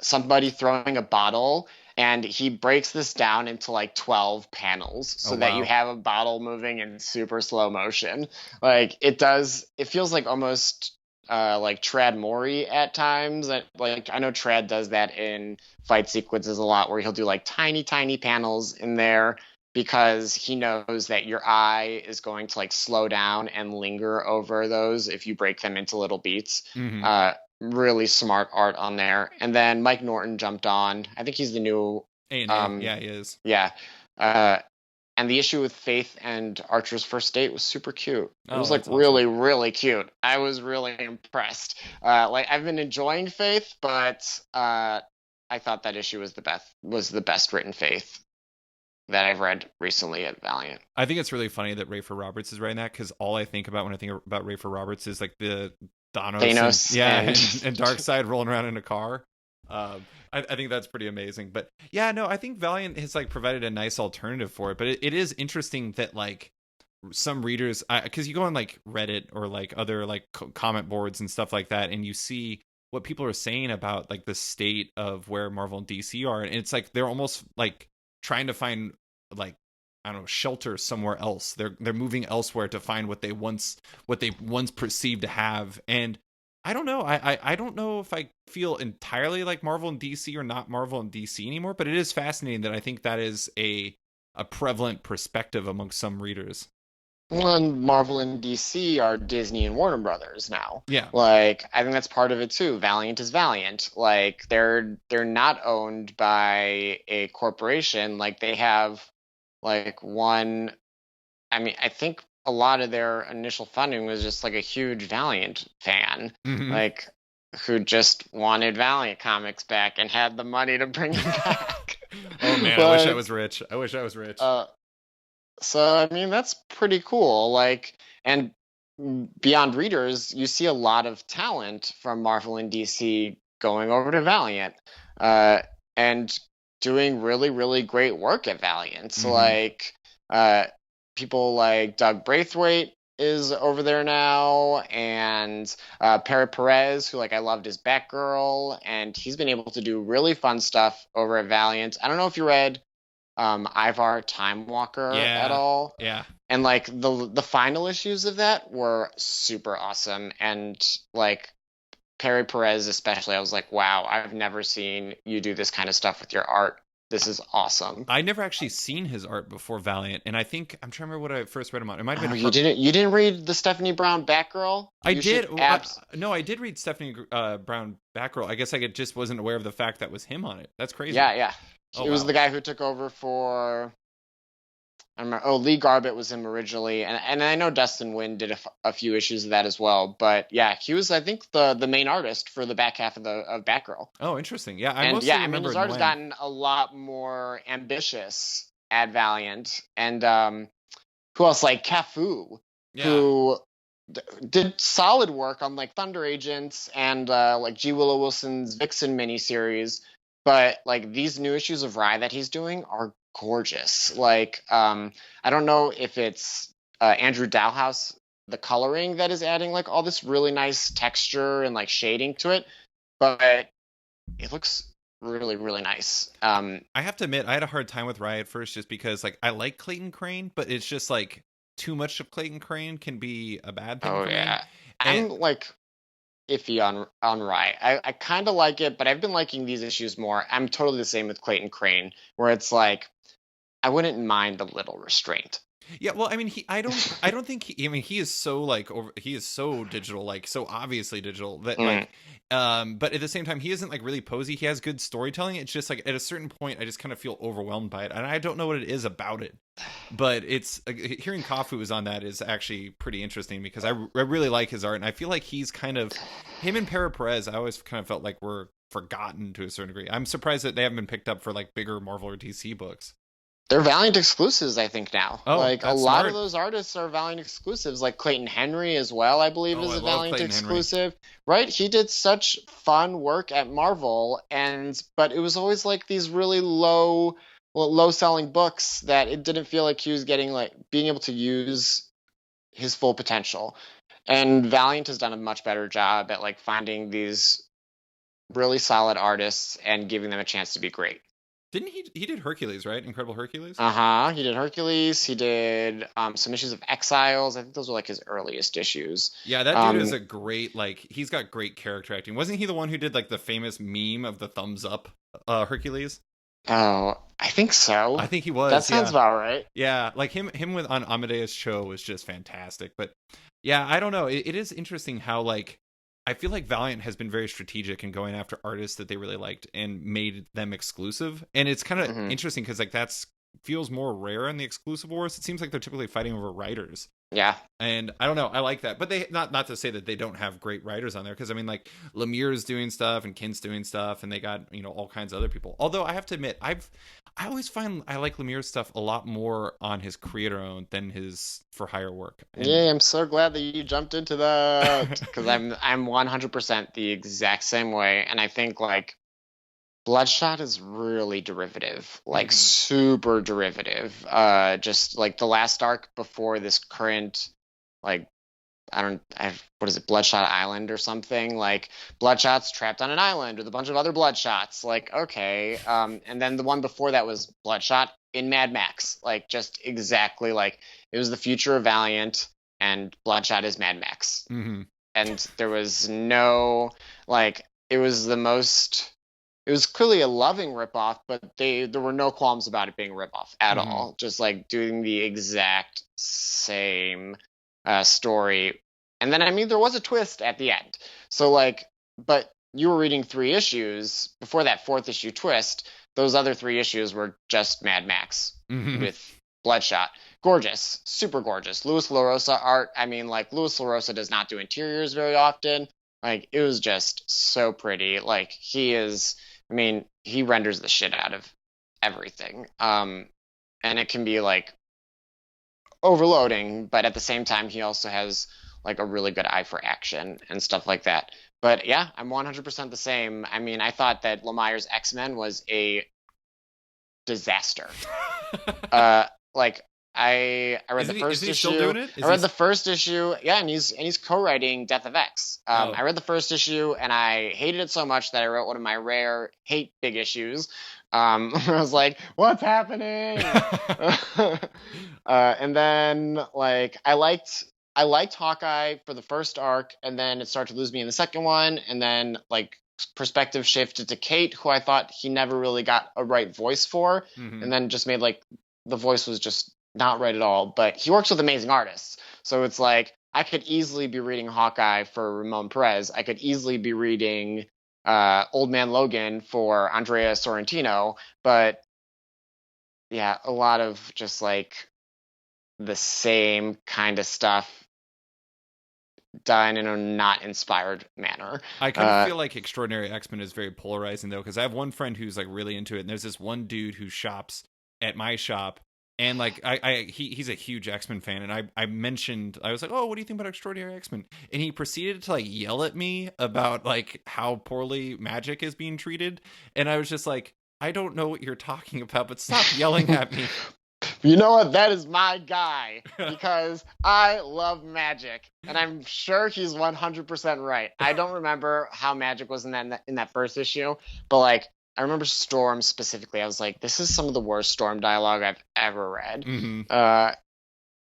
somebody throwing a bottle, and he breaks this down into like 12 panels so that you have a bottle moving in super slow motion. Like it feels like almost like Trad Mori at times. Like I know Trad does that in fight sequences a lot, where he'll do like tiny panels in there because he knows that your eye is going to like slow down and linger over those if you break them into little beats. Really smart art on there. And then Mike Norton jumped on. I think he's the new yeah, he is. Yeah. And the issue with Faith and Archer's first date was super cute. It was like really, really cute. I was really impressed. Like I've been enjoying Faith, but I thought that issue was the best written Faith that I've read recently at Valiant. I think it's really funny that Rafer Roberts is writing that, because all I think about when I think about Rafer Roberts is like the Thanos and Darkseid rolling around in a car. I think that's pretty amazing. But yeah, no, I think Valiant has like provided a nice alternative for it. But it is interesting that like some readers, because you go on like Reddit or like other like comment boards and stuff like that, and you see what people are saying about like the state of where Marvel and DC are, and it's like they're almost like trying to find like, I don't know, shelter somewhere else. They're moving elsewhere to find what they once perceived to have. And I don't know. I don't know if I feel entirely like Marvel and DC or not Marvel and DC anymore, but it is fascinating that I think that is a prevalent perspective among some readers. Well, and Marvel and DC are Disney and Warner Brothers now. Yeah. Like, I think that's part of it too. Valiant is Valiant. Like, they're not owned by a corporation. Like, they have like one. I mean, I think a lot of their initial funding was just like a huge Valiant fan, Mhm. like who just wanted Valiant Comics back and had the money to bring it back. Oh man, I wish I was rich. I wish I was rich. So I mean, that's pretty cool. Like, and beyond readers, you see a lot of talent from Marvel and DC going over to Valiant, and doing really, really great work at Valiant. Mhm. Like, people like Doug Braithwaite is over there now, and Pere Perez, who like I loved his Batgirl, and he's been able to do really fun stuff over at Valiant. I don't know if you read Ivar Time Walker at all. Yeah. And like the final issues of that were super awesome. And like Pere Perez especially, I was like, wow, I've never seen you do this kind of stuff with your art. This is awesome. I never actually seen his art before Valiant, and I think I'm trying to remember what I first read him on. It might have been. You didn't read the Stephanie Brown Batgirl? I did. No, I did read Stephanie Brown Batgirl. I guess I just wasn't aware of the fact that was him on it. That's crazy. Yeah. Oh, it was the guy who took over for. I remember. Oh, Lee Garbett was him originally, and I know Dustin Wynn did a few issues of that as well. But yeah, he was, I think, the main artist for the back half of Batgirl. Oh, interesting. Yeah, I mean, his art has gotten a lot more ambitious at Valiant, and who else? Like Cafu, who did solid work on like Thunder Agents and like G. Willow Wilson's Vixen miniseries. But like these new issues of Rye that he's doing are gorgeous. Like, I don't know if it's Andrew Dalhouse, the coloring that is adding like all this really nice texture and like shading to it, but it looks really, really nice. I have to admit, I had a hard time with Rye at first just because like I like Clayton Crane, but it's just like too much of Clayton Crane can be a bad thing. Oh for yeah, me. I'm like iffy on Rye. I kind of like it, but I've been liking these issues more. I'm totally the same with Clayton Crane, where it's like I wouldn't mind a little restraint. Yeah, well, I mean, I don't think he is so like he is so digital, like so obviously digital that like, but at the same time, he isn't like really posy. He has good storytelling. It's just like at a certain point, I just kind of feel overwhelmed by it, and I don't know what it is about it. But it's hearing Kafu is on that is actually pretty interesting because I really like his art, and I feel like he's kind of him and Pere Perez. I always kind of felt like were forgotten to a certain degree. I'm surprised that they haven't been picked up for like bigger Marvel or DC books. They're Valiant exclusives, I think, now. Oh, like a lot smart. of those artists are Valiant exclusives, like Clayton Henry as well, I believe, is a Valiant exclusive. Right? He did such fun work at Marvel, but it was always like these really low selling books that it didn't feel like he was getting like being able to use his full potential. And Valiant has done a much better job at like finding these really solid artists and giving them a chance to be great. Didn't he did Hercules, right? Incredible Hercules? He did Hercules. He did some issues of Exiles. I think those were like his earliest issues. Yeah, that dude is a great, like, he's got great character acting. Wasn't he the one who did like the famous meme of the thumbs up Hercules? Oh, I think so. I think he was. That sounds about right. Yeah, like him with on Amadeus Cho was just fantastic. But yeah, I don't know. It is interesting how like I feel like Valiant has been very strategic in going after artists that they really liked and made them exclusive. And it's kind of interesting because like that's feels more rare in the exclusive wars. It seems like they're typically fighting over writers. Yeah. And I don't know. I like that. But they not to say that they don't have great writers on there because I mean like Lemire's doing stuff and Kint's doing stuff and they got, you know, all kinds of other people. Although I have to admit, I always find I like Lemire's stuff a lot more on his creator owned than his for hire work. And yeah, I'm so glad that you jumped into that because I'm 100% the exact same way, and I think like Bloodshot is really derivative, like super derivative. Just like the last arc before this current like what is it, Bloodshot Island or something? Like Bloodshot's trapped on an island with a bunch of other Bloodshots. Like, okay. And then the one before that was Bloodshot in Mad Max. Like, just exactly like it was the future of Valiant, and Bloodshot is Mad Max. Mm-hmm. And there was no, like, it was the most. It was clearly a loving ripoff, but there were no qualms about it being a ripoff at all. Just like doing the exact same story. And then, I mean, there was a twist at the end. So, like, but you were reading 3 issues before that 4th issue twist. Those other 3 issues were just Mad Max with Bloodshot. Gorgeous, super gorgeous. Luis LaRosa art. I mean, like, Luis LaRosa does not do interiors very often. Like, it was just so pretty. Like, he renders the shit out of everything. And it can be, like, overloading, but at the same time, he also has, like, a really good eye for action and stuff like that. But yeah, I'm 100% the same. I mean, I thought that Lemire's X-Men was a disaster. Like, I read the first issue. Is he still doing it? I read the first issue. Yeah, and he's co-writing Death of X. I read the first issue and I hated it so much that I wrote one of my rare hate big issues. I was like, what's happening? And then, like, I liked Hawkeye for the first arc, and then it started to lose me in the second one, and then, like, perspective shifted to Kate, who I thought he never really got a right voice for, and then just made, like, the voice was just not right at all. But he works with amazing artists, so it's like I could easily be reading Hawkeye for Ramon Perez. I could easily be reading Old Man Logan for Andrea Sorrentino. But yeah, a lot of just, like, the same kind of stuff done in a not inspired manner. I kind of feel like Extraordinary X-Men is very polarizing, though, because I have one friend who's, like, really into it, and there's this one dude who shops at my shop, and, like, he's a huge X-Men fan, and I was like, oh, what do you think about Extraordinary X-Men? And he proceeded to, like, yell at me about, like, how poorly magic is being treated, and I was just like, I don't know what you're talking about, but stop yelling at me. You know what? That is my guy, because I love magic, and I'm sure he's 100% right. I don't remember how magic was in that first issue, but, like, I remember Storm specifically. I was like, this is some of the worst Storm dialogue I've ever read.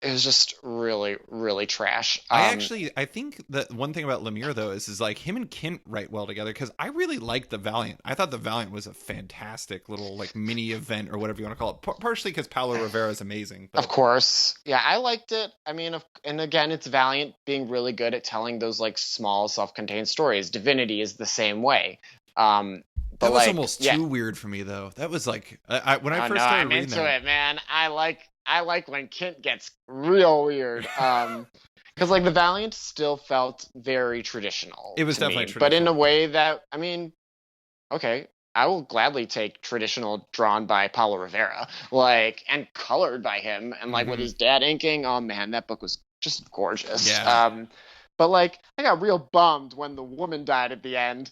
It was just really, really trash. I think that one thing about Lemire, though, is like him and Kent write well together, because I really liked the Valiant. I thought the Valiant was a fantastic little, like, mini event or whatever you want to call it. Partially because Paulo Rivera is amazing. But... Of course. Yeah, I liked it. I mean, and again, it's Valiant being really good at telling those, like, small self-contained stories. Divinity is the same way. That was, like, almost too weird for me, though. That was like when I first started reading that. I'm into it, man. I like when Kent gets real weird. Because, like, the Valiant still felt very traditional. It was definitely traditional, but in a way that, I mean, okay, I will gladly take traditional drawn by Paulo Rivera, like, and colored by him, and, like, with his dad inking. Oh man, that book was just gorgeous. Yeah. But, like, I got real bummed when the woman died at the end.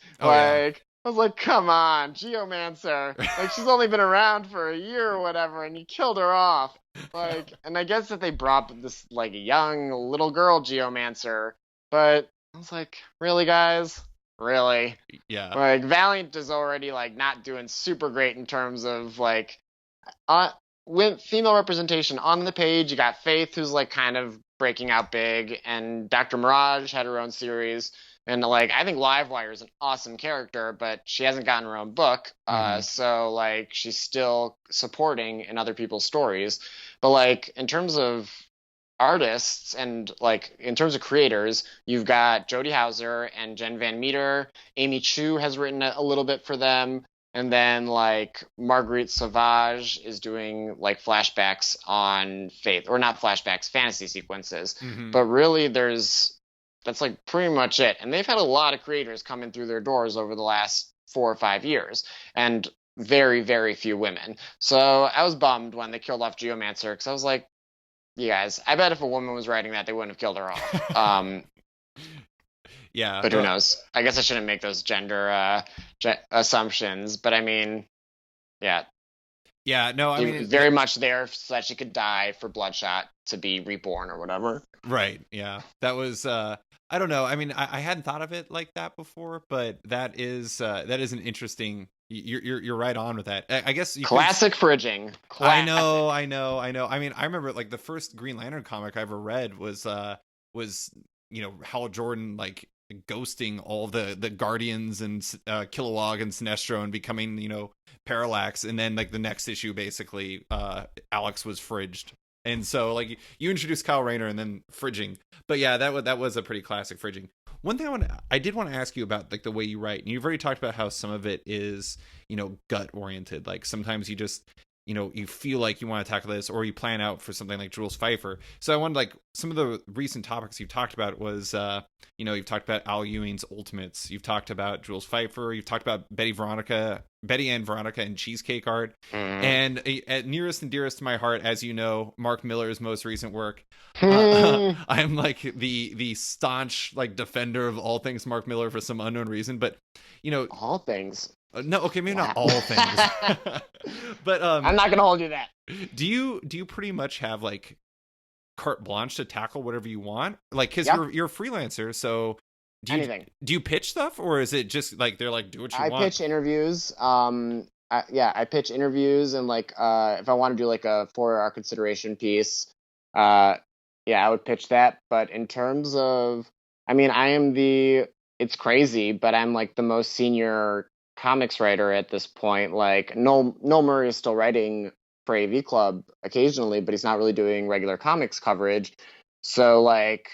I was like, come on, Geomancer. Like, she's only been around for a year or whatever, and you killed her off. Like, and I guess that they brought this, like, young little girl Geomancer, but I was like, really, guys? Really? Yeah. Like, Valiant is already, like, not doing super great in terms of, like, with female representation on the page. You got Faith, who's, like, kind of breaking out big, and Dr. Mirage had her own series. And, like, I think Livewire is an awesome character, but she hasn't gotten her own book. So, like, she's still supporting in other people's stories. But, like, in terms of artists and, like, in terms of creators, you've got Jody Hauser and Jen Van Meter. Amy Chu has written a little bit for them. And then, like, Marguerite Sauvage is doing, like, flashbacks on Faith. Or not flashbacks, fantasy sequences. But really, that's, like, pretty much it. And they've had a lot of creators come in through their doors over the last 4 or 5 years, and very, very few women. So I was bummed when they killed off Geomancer, because I was like, you guys, I bet if a woman was writing that, they wouldn't have killed her off. Yeah. But who knows? I guess I shouldn't make those gender assumptions, but I mean, yeah. Yeah, no, I mean... very much there so that she could die for Bloodshot to be reborn or whatever. Right. Yeah. That was I don't know. I mean, I hadn't thought of it like that before, but that is an interesting. You're right on with that. I guess you Classic fridging. I Classic. know. I mean, I remember like the first Green Lantern comic I ever read was Hal Jordan like ghosting all the Guardians and Kilowog and Sinestro and becoming Parallax, and then like the next issue basically Alex was fridged. And so, like, you introduced Kyle Rayner and then fridging, but yeah, that was a pretty classic fridging. One thing I did want to ask you about, like, the way you write, and you've already talked about how some of it is, gut oriented. Like sometimes you just, you feel like you want to tackle this, or you plan out for something like Jules Pfeiffer. So I wanted, like, some of the recent topics you've talked about was, you've talked about Al Ewing's Ultimates, you've talked about Jules Pfeiffer, you've talked about Betty and Veronica and Cheesecake Art, and at nearest and dearest to my heart, as you know, Mark Miller's most recent work. I'm like the staunch like defender of all things Mark Miller for some unknown reason, but all things. No, okay, maybe not all things, but I'm not gonna hold you that. Do you pretty much have like carte blanche to tackle whatever you want? Like, because you're a freelancer, so anything. Do you pitch stuff, or is it just like they're like, do what you want? I pitch interviews. I pitch interviews, and like if I want to do like a 4-hour consideration piece, I would pitch that. But in terms of, I mean, it's crazy, but I'm like the most senior comics writer at this point. Like Noel Murray is still writing for AV Club occasionally, but he's not really doing regular comics coverage. So like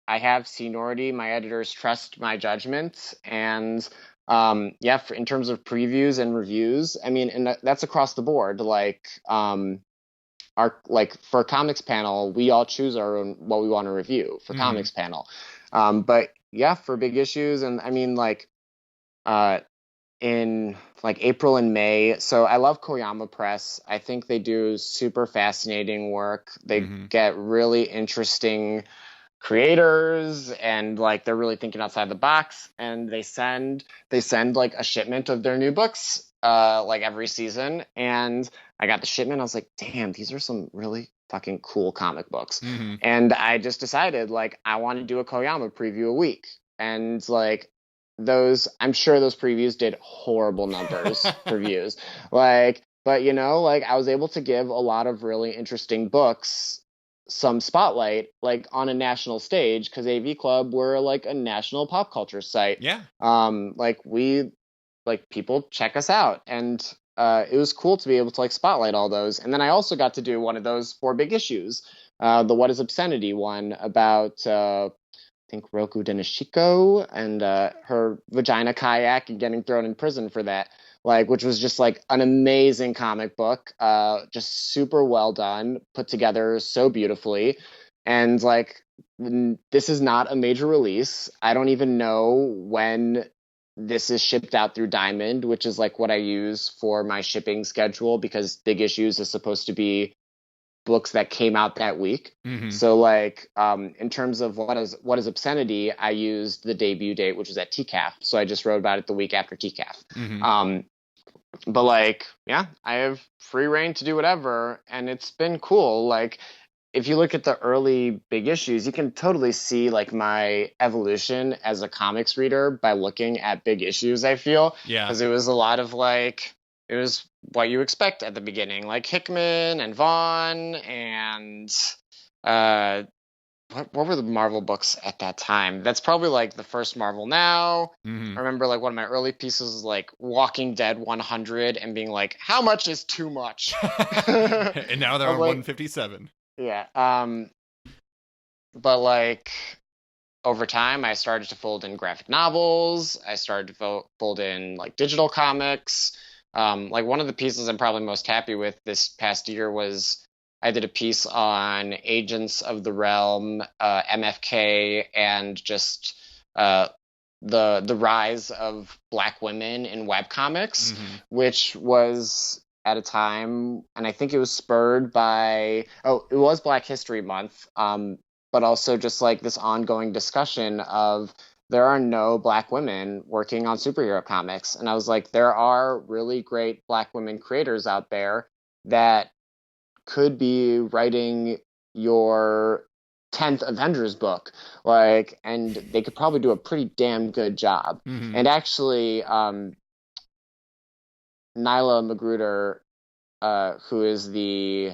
I have seniority, my editors trust my judgment, and in terms of previews and reviews, I mean, and that's across the board. Like for a comics panel, we all choose our own what we want to review for comics panel. But yeah, for big issues, and I mean like in like April and May. So I love Koyama Press. I think they do super fascinating work. They get really interesting creators, and like they're really thinking outside the box, and they send like a shipment of their new books like every season. And I got the shipment. I was like, damn, these are some really fucking cool comic books. And I just decided like I want to do a Koyama preview a week. And like I'm sure those previews did horrible numbers for views. Like, but like I was able to give a lot of really interesting books some spotlight, like on a national stage, because AV Club, we're like a national pop culture site. Yeah. People check us out, and it was cool to be able to like spotlight all those. And then I also got to do one of those 4 big issues, the What is Obscenity one about I think Roku Denishiko and her vagina kayak and getting thrown in prison for that. Like, which was just like an amazing comic book, just super well done, put together so beautifully. And like, this is not a major release. I don't even know when this is shipped out through Diamond, which is like what I use for my shipping schedule, because Big Issues is supposed to be books that came out that week. So like, in terms of what is Obscenity, I used the debut date, which was at TCAF. So I just wrote about it the week after TCAF. But like, yeah, I have free reign to do whatever, and it's been cool. Like, if you look at the early big issues, you can totally see like my evolution as a comics reader by looking at big issues, I feel. Yeah. Because it was a lot of like, it was what you expect at the beginning, like Hickman and Vaughn and what were the Marvel books at that time? That's probably like the first Marvel Now. I remember like one of my early pieces was like Walking Dead 100 and being like, how much is too much? And now they're on like, 157. Yeah. But like over time, I started to fold in graphic novels. I started to fold in like digital comics. Like one of the pieces I'm probably most happy with this past year was I did a piece on Agents of the Realm, MFK, and just the rise of Black women in webcomics, which was at a time, and I think it was spurred by, it was Black History Month, but also just like this ongoing discussion of there are no Black women working on superhero comics. And I was like, there are really great Black women creators out there that could be writing your 10th Avengers book, like, and they could probably do a pretty damn good job. Mm-hmm. And actually, Nyla Magruder, who is the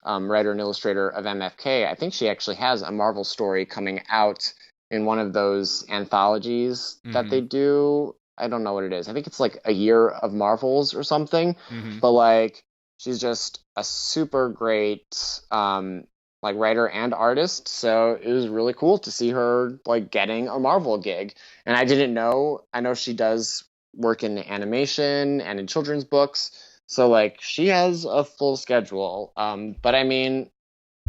writer and illustrator of MFK, I think she actually has a Marvel story coming out in one of those anthologies that they do. I don't know what it is. I think it's like a year of Marvels or something. But like, she's just a super great like writer and artist. So it was really cool to see her like getting a Marvel gig. And I didn't know. I know she does work in animation and in children's books. So like, she has a full schedule. But I mean,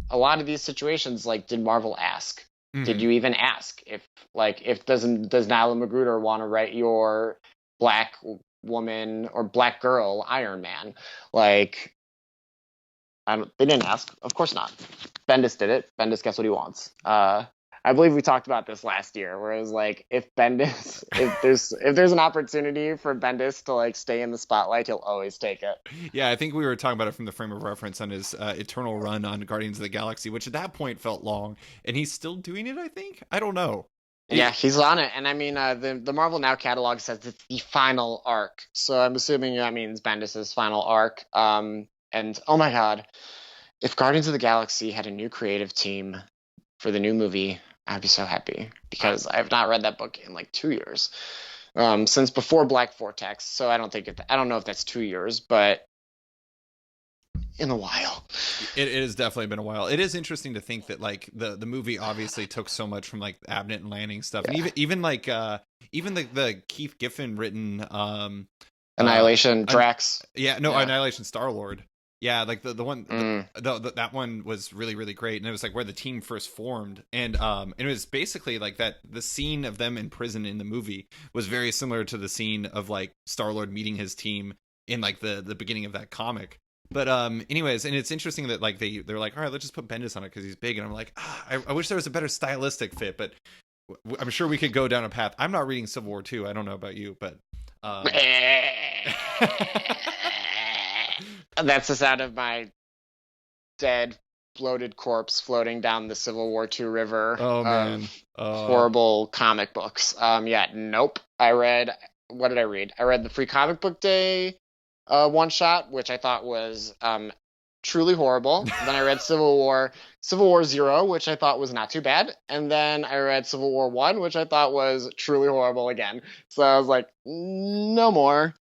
a lot of these situations, like, did Marvel ask? Did you even ask if does Nyla Magruder want to write your Black woman or Black girl Iron Man? Like, they didn't ask. Of course not. Bendis did it. Bendis gets what he wants. I believe we talked about this last year, where it was like, if there's an opportunity for Bendis to like stay in the spotlight, he'll always take it. Yeah, I think we were talking about it from the frame of reference on his Eternal run on Guardians of the Galaxy, which at that point felt long, and he's still doing it. I think, I don't know. Yeah, he's on it, and I mean, the Marvel Now catalog says it's the final arc, so I'm assuming that means Bendis's final arc. And oh my god, if Guardians of the Galaxy had a new creative team for the new movie, I'd be so happy, because I have not read that book in like 2 years, since before Black Vortex. So I don't know if that's 2 years, but in a while. It has definitely been a while. It is interesting to think that like the movie obviously took so much from like Abnett and Lanning stuff, and even the Keith Giffen written Annihilation, Drax. Annihilation, Star-Lord. Yeah, like the one that one was really, really great, and it was like where the team first formed, and it was basically like that. The scene of them in prison in the movie was very similar to the scene of like Star-Lord meeting his team in like the beginning of that comic. But anyways, and it's interesting that like they're like, all right, let's just put Bendis on it because he's big, and I'm like, I wish there was a better stylistic fit, but I'm sure we could go down a path. I'm not reading Civil War 2. I don't know about you, but that's the sound of my dead, bloated corpse floating down the Civil War II river. Oh man, horrible comic books. Nope. What did I read? I read the Free Comic Book Day one shot, which I thought was truly horrible. Then I read Civil War Zero, which I thought was not too bad, and then I read Civil War 1, which I thought was truly horrible again. So I was like, no more.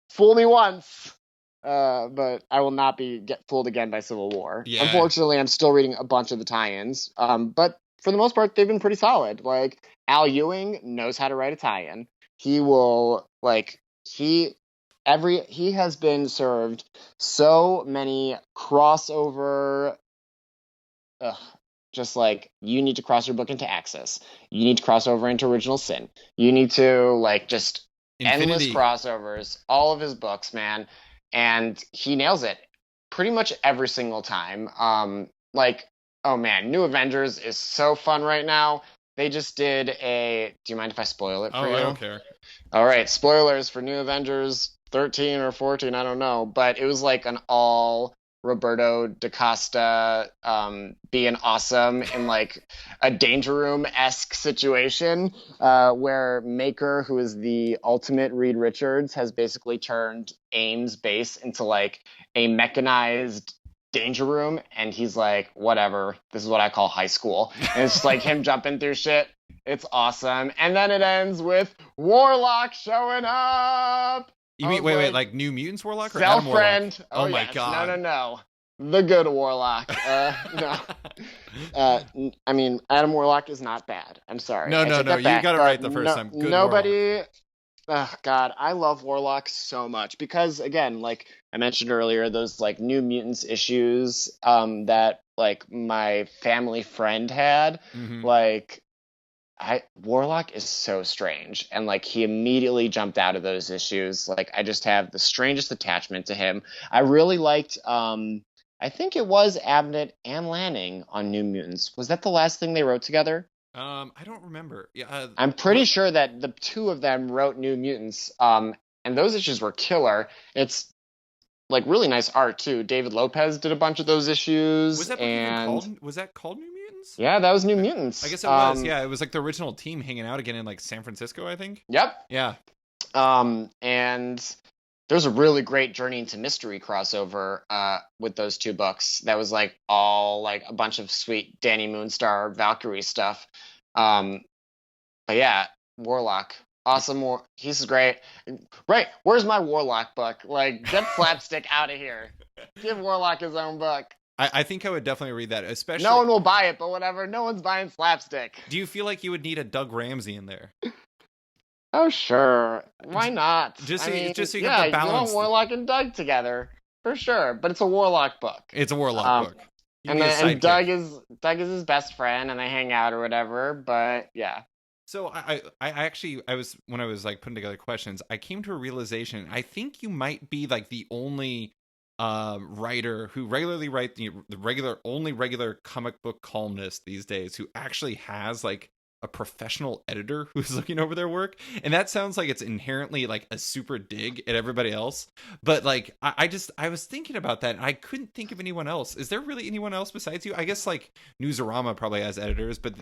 Fool me once. But I will not get fooled again by Civil War. Yeah. Unfortunately, I'm still reading a bunch of the tie-ins. But for the most part, they've been pretty solid. Like, Al Ewing knows how to write a tie-in. He will, like, he has been served so many crossover, just like, you need to cross your book into Axis. You need to cross over into Original Sin. You need to, like, just endless crossovers. All of his books, man. And he nails it pretty much every single time. Like, oh man, New Avengers is so fun right now. They just did do you mind if I spoil it for you? I don't care. All right, spoilers for New Avengers 13 or 14, I don't know. But it was like an all Roberto DaCosta being awesome in like a Danger Room-esque situation where Maker, who is the ultimate Reed Richards, has basically turned AIM's base into like a mechanized Danger Room, and he's like, whatever, this is what I call high school. And it's just like him jumping through shit. It's awesome. And then it ends with Warlock showing up. You mean wait, like New Mutants Warlock or Adam Warlock? Friend. Oh my god. No. The good Warlock. No. I mean, Adam Warlock is not bad. I'm sorry. No. You got it right the first time. Good nobody. Oh god, I love Warlock so much because, again, like I mentioned earlier, those like New Mutants issues that like my family friend had, like. Warlock is so strange, and like he immediately jumped out of those issues. Like, I just have the strangest attachment to him. I really liked I think it was Abnett and Lanning on New Mutants. Was that the last thing they wrote together? I don't remember. Yeah, I'm pretty sure that the two of them wrote New Mutants. And those issues were killer. It's like really nice art too. David Lopez did a bunch of those issues, Was that book even and called? Was that called New Mutants? yeah, that was New I Mutants. guess it was. Yeah, it was like the original team hanging out again in like San Francisco, I think. Yep. Yeah. And there's a really great Journey into Mystery crossover with those two books. That was like all like a bunch of sweet Danny Moonstar Valkyrie stuff. But yeah, Warlock. Awesome. He's great. Right. Where's my Warlock book? Like, get Slapstick out of here. Give Warlock his own book. I think I would definitely read that, especially. No one will buy it, but whatever. No one's buying Slapstick. Do you feel like you would need a Doug Ramsey in there? Oh, sure. Why not? Just so you have the yeah, balance. You want Warlock and Doug together. For sure. But it's a Warlock book. It's a Warlock book. And Doug is his best friend, and they hang out or whatever. But yeah. So I actually was when I was like putting together questions, I came to a realization. I think you might be like the only writer who regularly writes the regular comic book columnist these days who actually has like a professional editor who's looking over their work. And that sounds like it's inherently like a super dig at everybody else, but like I was thinking about that and I couldn't think of anyone else. Is there really anyone else besides you? I guess like Newsarama probably has editors, but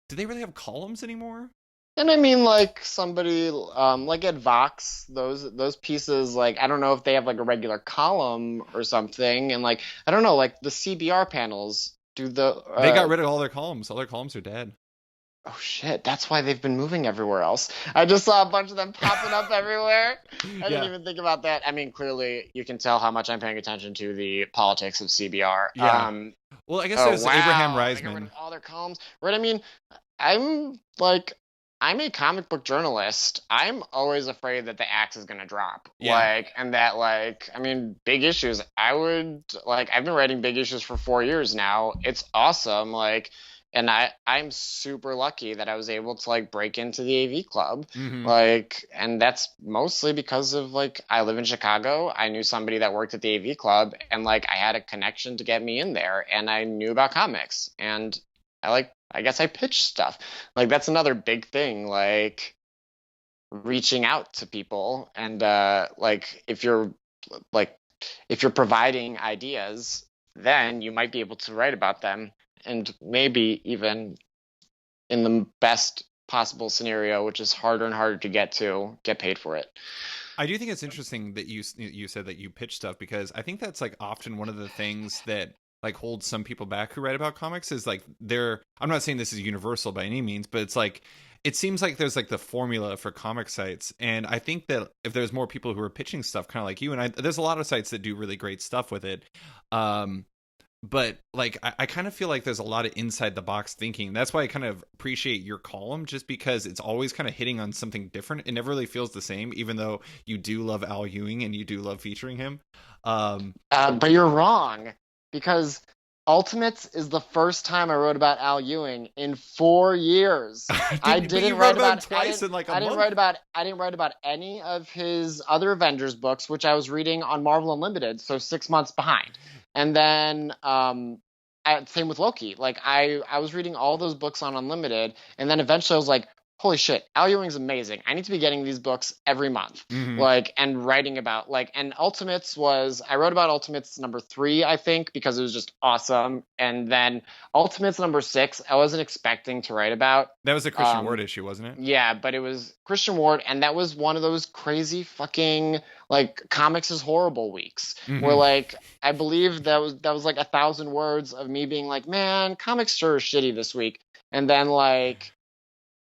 do they really have columns anymore? And I mean, like somebody like at Vox, those pieces, like I don't know if they have like a regular column or something, and like I don't know, like the CBR panels do they got rid of all their columns. All their columns are dead. Oh shit, that's why they've been moving everywhere else. I just saw a bunch of them popping up everywhere. I didn't even think about that. I mean, clearly you can tell how much I'm paying attention to the politics of CBR. Yeah. Well, I guess there's Abraham Reisman. They got rid of all their columns. Right? I mean, I'm a comic book journalist. I'm always afraid that the axe is going to drop. Yeah. And that, I mean, big issues. I've been writing big issues for 4 years now. It's awesome. And I'm super lucky that I was able to, break into the AV club. Mm-hmm. And that's mostly because of, I live in Chicago. I knew somebody that worked at the AV club, and, I had a connection to get me in there, and I knew about comics. And I guess I pitch stuff. That's another big thing, reaching out to people. And if you're providing ideas, then you might be able to write about them, and maybe even in the best possible scenario, which is harder and harder to get paid for it. I do think it's interesting that you said that you pitch stuff, because I think that's often one of the things that holds some people back who write about comics is I'm not saying this is universal by any means, but it's it seems like there's the formula for comic sites. And I think that if there's more people who are pitching stuff kind of like you, and there's a lot of sites that do really great stuff with it. But I kind of feel like there's a lot of inside the box thinking. That's why I kind of appreciate your column, just because it's always kind of hitting on something different. It never really feels the same, even though you do love Al Ewing and you do love featuring him. But you're wrong, because Ultimates is the first time I wrote about Al Ewing in 4 years. I didn't write about him twice in a month. I didn't write about any of his other Avengers books, which I was reading on Marvel Unlimited, so 6 months behind. And then same with Loki. I was reading all those books on Unlimited, and then eventually I was like, holy shit, Al Ewing's amazing. I need to be getting these books every month. Mm-hmm. And writing about and Ultimates I wrote about Ultimates number 3, I think, because it was just awesome. And then Ultimates number 6, I wasn't expecting to write about. That was a Christian Ward issue, wasn't it? Yeah, but it was Christian Ward, and that was one of those crazy fucking comics is horrible weeks, mm-hmm. where I believe that was 1,000 words of me being man, comics sure are shitty this week. And then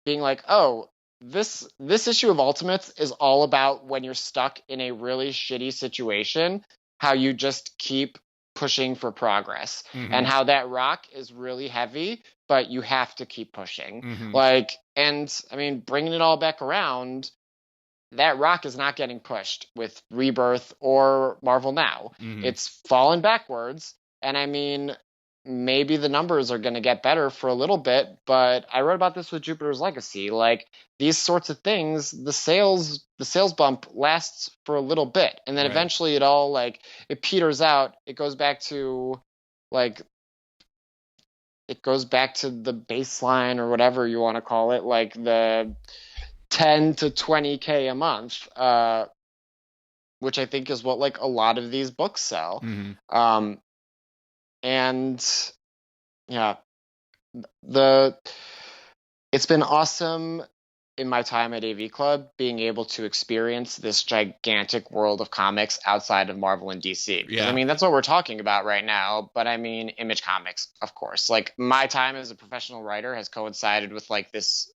being oh, this issue of Ultimates is all about when you're stuck in a really shitty situation, how you just keep pushing for progress, mm-hmm. and how that rock is really heavy, but you have to keep pushing. Mm-hmm. And I mean, bringing it all back around, that rock is not getting pushed with Rebirth or Marvel Now. Mm-hmm. It's fallen backwards, and I mean, maybe the numbers are going to get better for a little bit, but I wrote about this with Jupiter's Legacy. These sorts of things, the sales bump lasts for a little bit, and then eventually it all it peters out. It goes back to the baseline, or whatever you want to call it, the 10 to 20K a month. which I think is what like a lot of these books sell. Mm-hmm. And yeah, it's been awesome in my time at AV Club being able to experience this gigantic world of comics outside of Marvel and DC. Because I mean, that's what we're talking about right now. But I mean, Image Comics, of course. Like my time as a professional writer has coincided with like this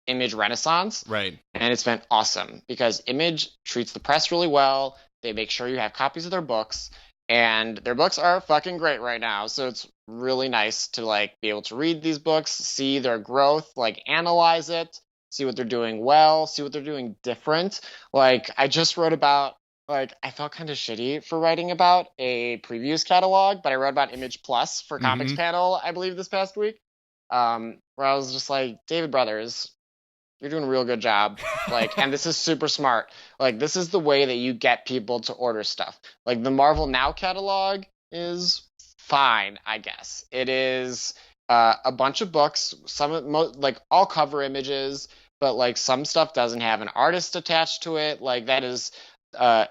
Image renaissance. Right. And it's been awesome because Image treats the press really well. They make sure you have copies of their books. And their books are fucking great right now. So it's really nice to like be able to read these books, see their growth, like analyze it, see what they're doing well, see what they're doing different. Like I just wrote about, like I felt kind of shitty for writing about a previews catalog, but I wrote about Image Plus for Comics Panel, I believe this past week. Where I was just like, David Brothers, you're doing a real good job. Like, and this is super smart. Like, this is the way that you get people to order stuff. Like, the Marvel Now catalog is fine, I guess. It is a bunch of books, like all cover images, but like some stuff doesn't have an artist attached to it. Like, that is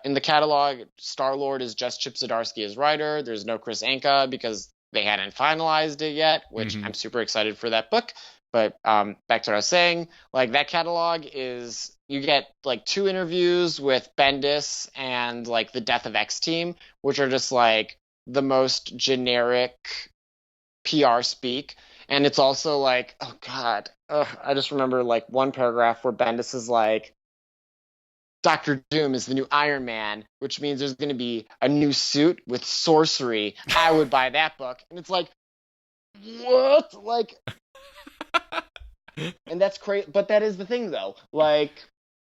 in the catalog, Star-Lord is just Chip Zdarsky as writer. There's no Chris Anka because they hadn't finalized it yet, which I'm super excited for that book. But back to what I was saying, like that catalog is, you get like 2 interviews with Bendis and like the Death of X team, which are just like the most generic PR speak. And it's also like, oh God, I just remember like one paragraph where Bendis is like, Doctor Doom is the new Iron Man, which means there's going to be a new suit with sorcery. I would buy that book. And it's like, what? Like... And that's crazy, but that is the thing though. Like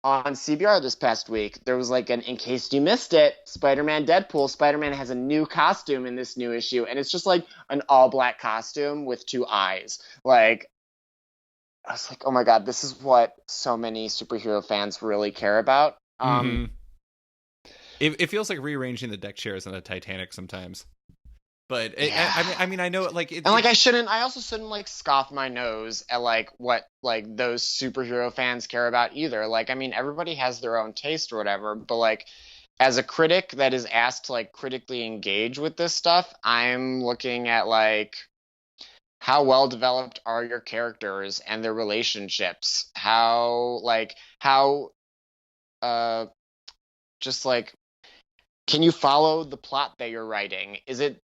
on CBR this past week, there was like an, in case you missed it, Spider-Man Deadpool. Spider-Man has a new costume in this new issue, and it's just like an all-black costume with 2 eyes. Like, I was like, oh my God, this is what so many superhero fans really care about. It feels like rearranging the deck chairs on the Titanic sometimes. But Yeah. I mean, I know like, and like I also shouldn't like scoff my nose at like what like those superhero fans care about either. Like, I mean, everybody has their own taste or whatever, but like as a critic that is asked to like critically engage with this stuff, I'm looking at like how well developed are your characters and their relationships? How just like, can you follow the plot that you're writing? Is it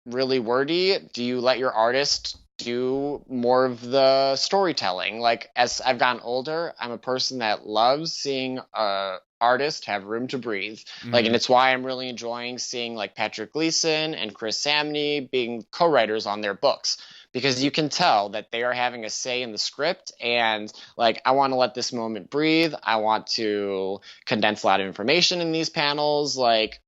really wordy? Do you let your artist do more of the storytelling? Like, as I've gotten older, I'm a person that loves seeing a artist have room to breathe. Like, and it's why I'm really enjoying seeing like Patrick Gleason and Chris Samney being co-writers on their books, because you can tell that they are having a say in the script, and like, I want to let this moment breathe. I want to condense a lot of information in these panels. Like,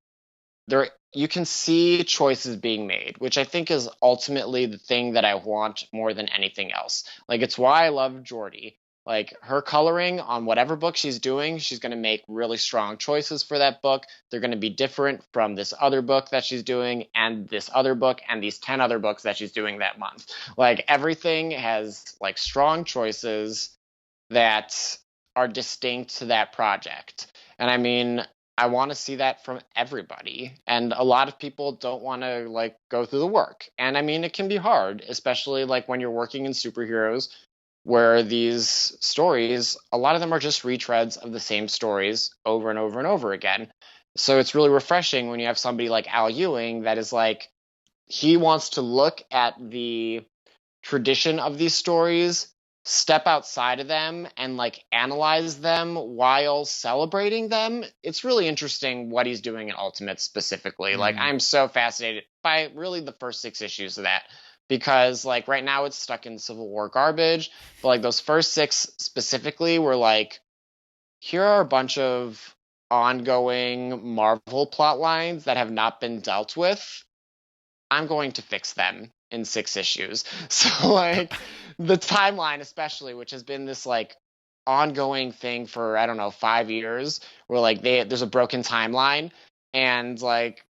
you can see choices being made, which I think is ultimately the thing that I want more than anything else. Like, it's why I love Jordy. Like, her coloring on whatever book she's doing, she's going to make really strong choices for that book. They're going to be different from this other book that she's doing, and this other book, and these 10 other books that she's doing that month. Like, everything has like strong choices that are distinct to that project. And I mean, I want to see that from everybody. And a lot of people don't want to like go through the work. And I mean, it can be hard, especially like when you're working in superheroes, where these stories, a lot of them are just retreads of the same stories over and over and over again. So it's really refreshing when you have somebody like Al Ewing that is like, he wants to look at the tradition of these stories, step outside of them, and like analyze them while celebrating them. It's really interesting what he's doing in Ultimate specifically. Like, I'm so fascinated by really the first 6 issues of that, because like right now it's stuck in Civil War garbage, but like those first 6 specifically were like, here are a bunch of ongoing Marvel plot lines that have not been dealt with. I'm going to fix them in 6 issues. So like the timeline especially, which has been this like ongoing thing for, I don't know, 5 years, where like there's a broken timeline, and like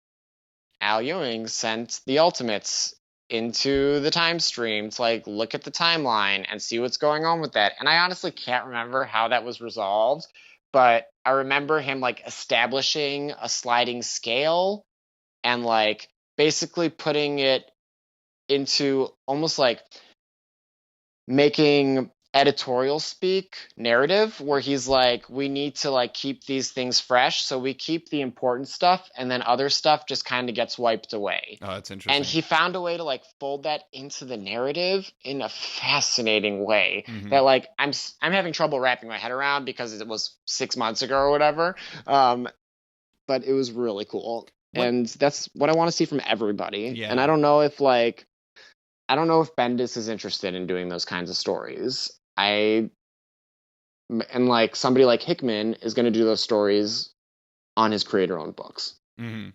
Al Ewing sent the Ultimates into the time stream to like look at the timeline and see what's going on with that. And I honestly can't remember how that was resolved, but I remember him like establishing a sliding scale and like basically putting it into almost like making editorial speak narrative where he's like, we need to like keep these things fresh, so we keep the important stuff and then other stuff just kind of gets wiped away. Oh, that's interesting. And he found a way to like fold that into the narrative in a fascinating way that like I'm having trouble wrapping my head around because it was 6 months ago or whatever. But it was really cool. And that's what I want to see from everybody. Yeah. And I don't know if Bendis is interested in doing those kinds of stories. And like somebody like Hickman is going to do those stories on his creator-owned books. Mm-hmm.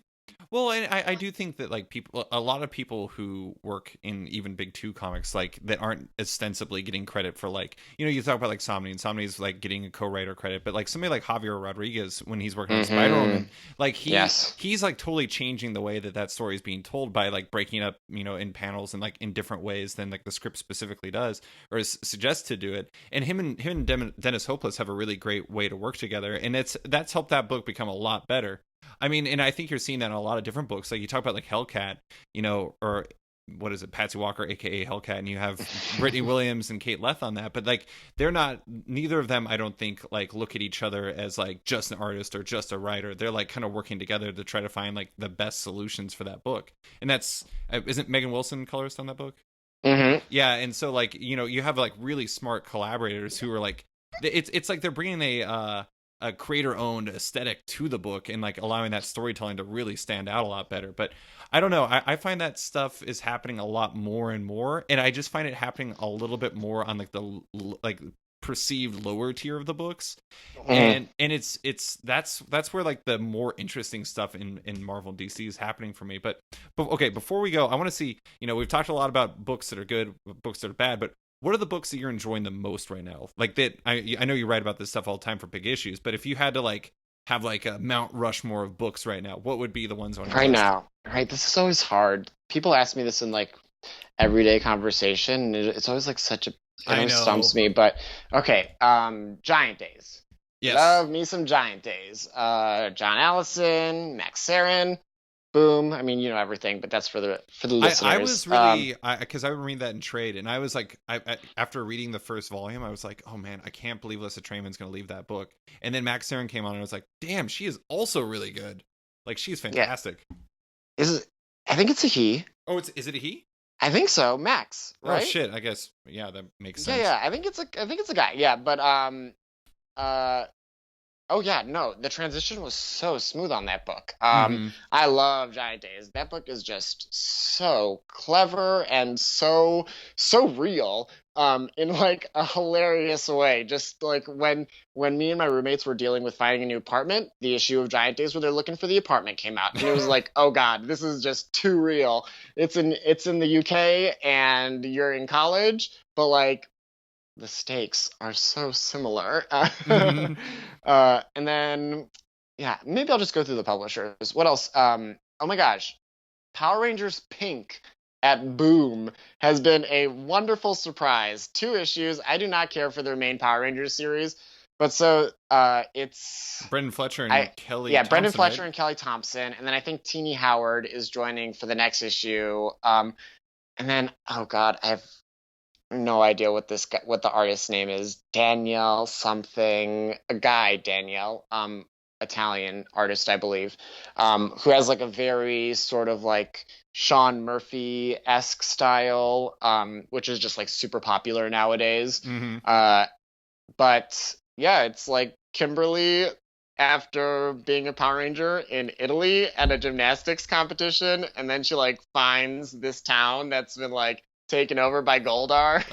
Well, and I do think that like a lot of people who work in even Big Two comics, like that aren't ostensibly getting credit for like, you know, you talk about like Somni, and Somni's like getting a co-writer credit, but like somebody like Javier Rodriguez, when he's working on Spider-Woman, like he's like totally changing the way that story is being told by like breaking up, you know, in panels and like in different ways than like the script specifically does or suggests to do it. And him and Dennis Hopeless have a really great way to work together, and that's helped that book become a lot better. I mean, and I think you're seeing that in a lot of different books. Like you talk about like Hellcat, you know, or what is it, Patsy Walker, aka Hellcat, and you have Brittany Williams and Kate Leth on that. But like neither of them, I don't think, like look at each other as like just an artist or just a writer. They're like kind of working together to try to find like the best solutions for that book. And that's, isn't Megan Wilson colorist on that book? Mm-hmm. Yeah, and so like, you know, you have like really smart collaborators who are like, it's like they're bringing a creator-owned aesthetic to the book and like allowing that storytelling to really stand out a lot better. But I don't know, I find that stuff is happening a lot more and more, and I just find it happening a little bit more on like the like perceived lower tier of the books. And that's where like the more interesting stuff in Marvel and DC is happening for me. But okay, before we go, I want to see, you know, we've talked a lot about books that are good, books that are bad, but what are the books that you're enjoying the most right now? Like that, I know you write about this stuff all the time for Big Issues, but if you had to like have like a Mount Rushmore of books right now, what would be the ones on your list? Now? Right, this is always hard. People ask me this in like everyday conversation, and it's always like such a, it always stumps me. But okay, Giant Days. Yes, love me some Giant Days. John Allison, Max Sarin. Boom. I mean, you know everything, but that's for the listeners. I was really, because I would read that in trade, and I was like, after reading the first volume, I was like, oh man, I can't believe Alyssa Trayman's going to leave that book. And then Max Sarin came on, and I was like, damn, she is also really good. Like, she's fantastic. Yeah. I think it's a he. Oh, is it a he? I think so, Max. Right? Oh shit, I guess. Yeah, that makes sense. Yeah. I think it's a guy. Yeah, but oh yeah, no, the transition was so smooth on that book. I love Giant Days. That book is just so clever and so real, in like a hilarious way. Just like when me and my roommates were dealing with finding a new apartment, the issue of Giant Days where they're looking for the apartment came out, and it was like, oh god, this is just too real. It's in the UK and you're in college, but like the stakes are so similar. And then, yeah, maybe I'll just go through the publishers. What else? Oh my gosh. Power Rangers Pink at Boom has been a wonderful surprise. 2 issues. I do not care for their main Power Rangers series, but so it's Brendan Fletcher and Kelly. Yeah, Brendan Fletcher and Kelly Thompson, and then I think Teenie Howard is joining for the next issue. And then, oh god, I have no idea what the artist's name is. Danielle something, a guy, Danielle, Italian artist, I believe, who has like a very sort of like Sean Murphy-esque style, which is just like super popular nowadays. But yeah, it's like Kimberly after being a Power Ranger in Italy at a gymnastics competition, and then she like finds this town that's been like taken over by Goldar.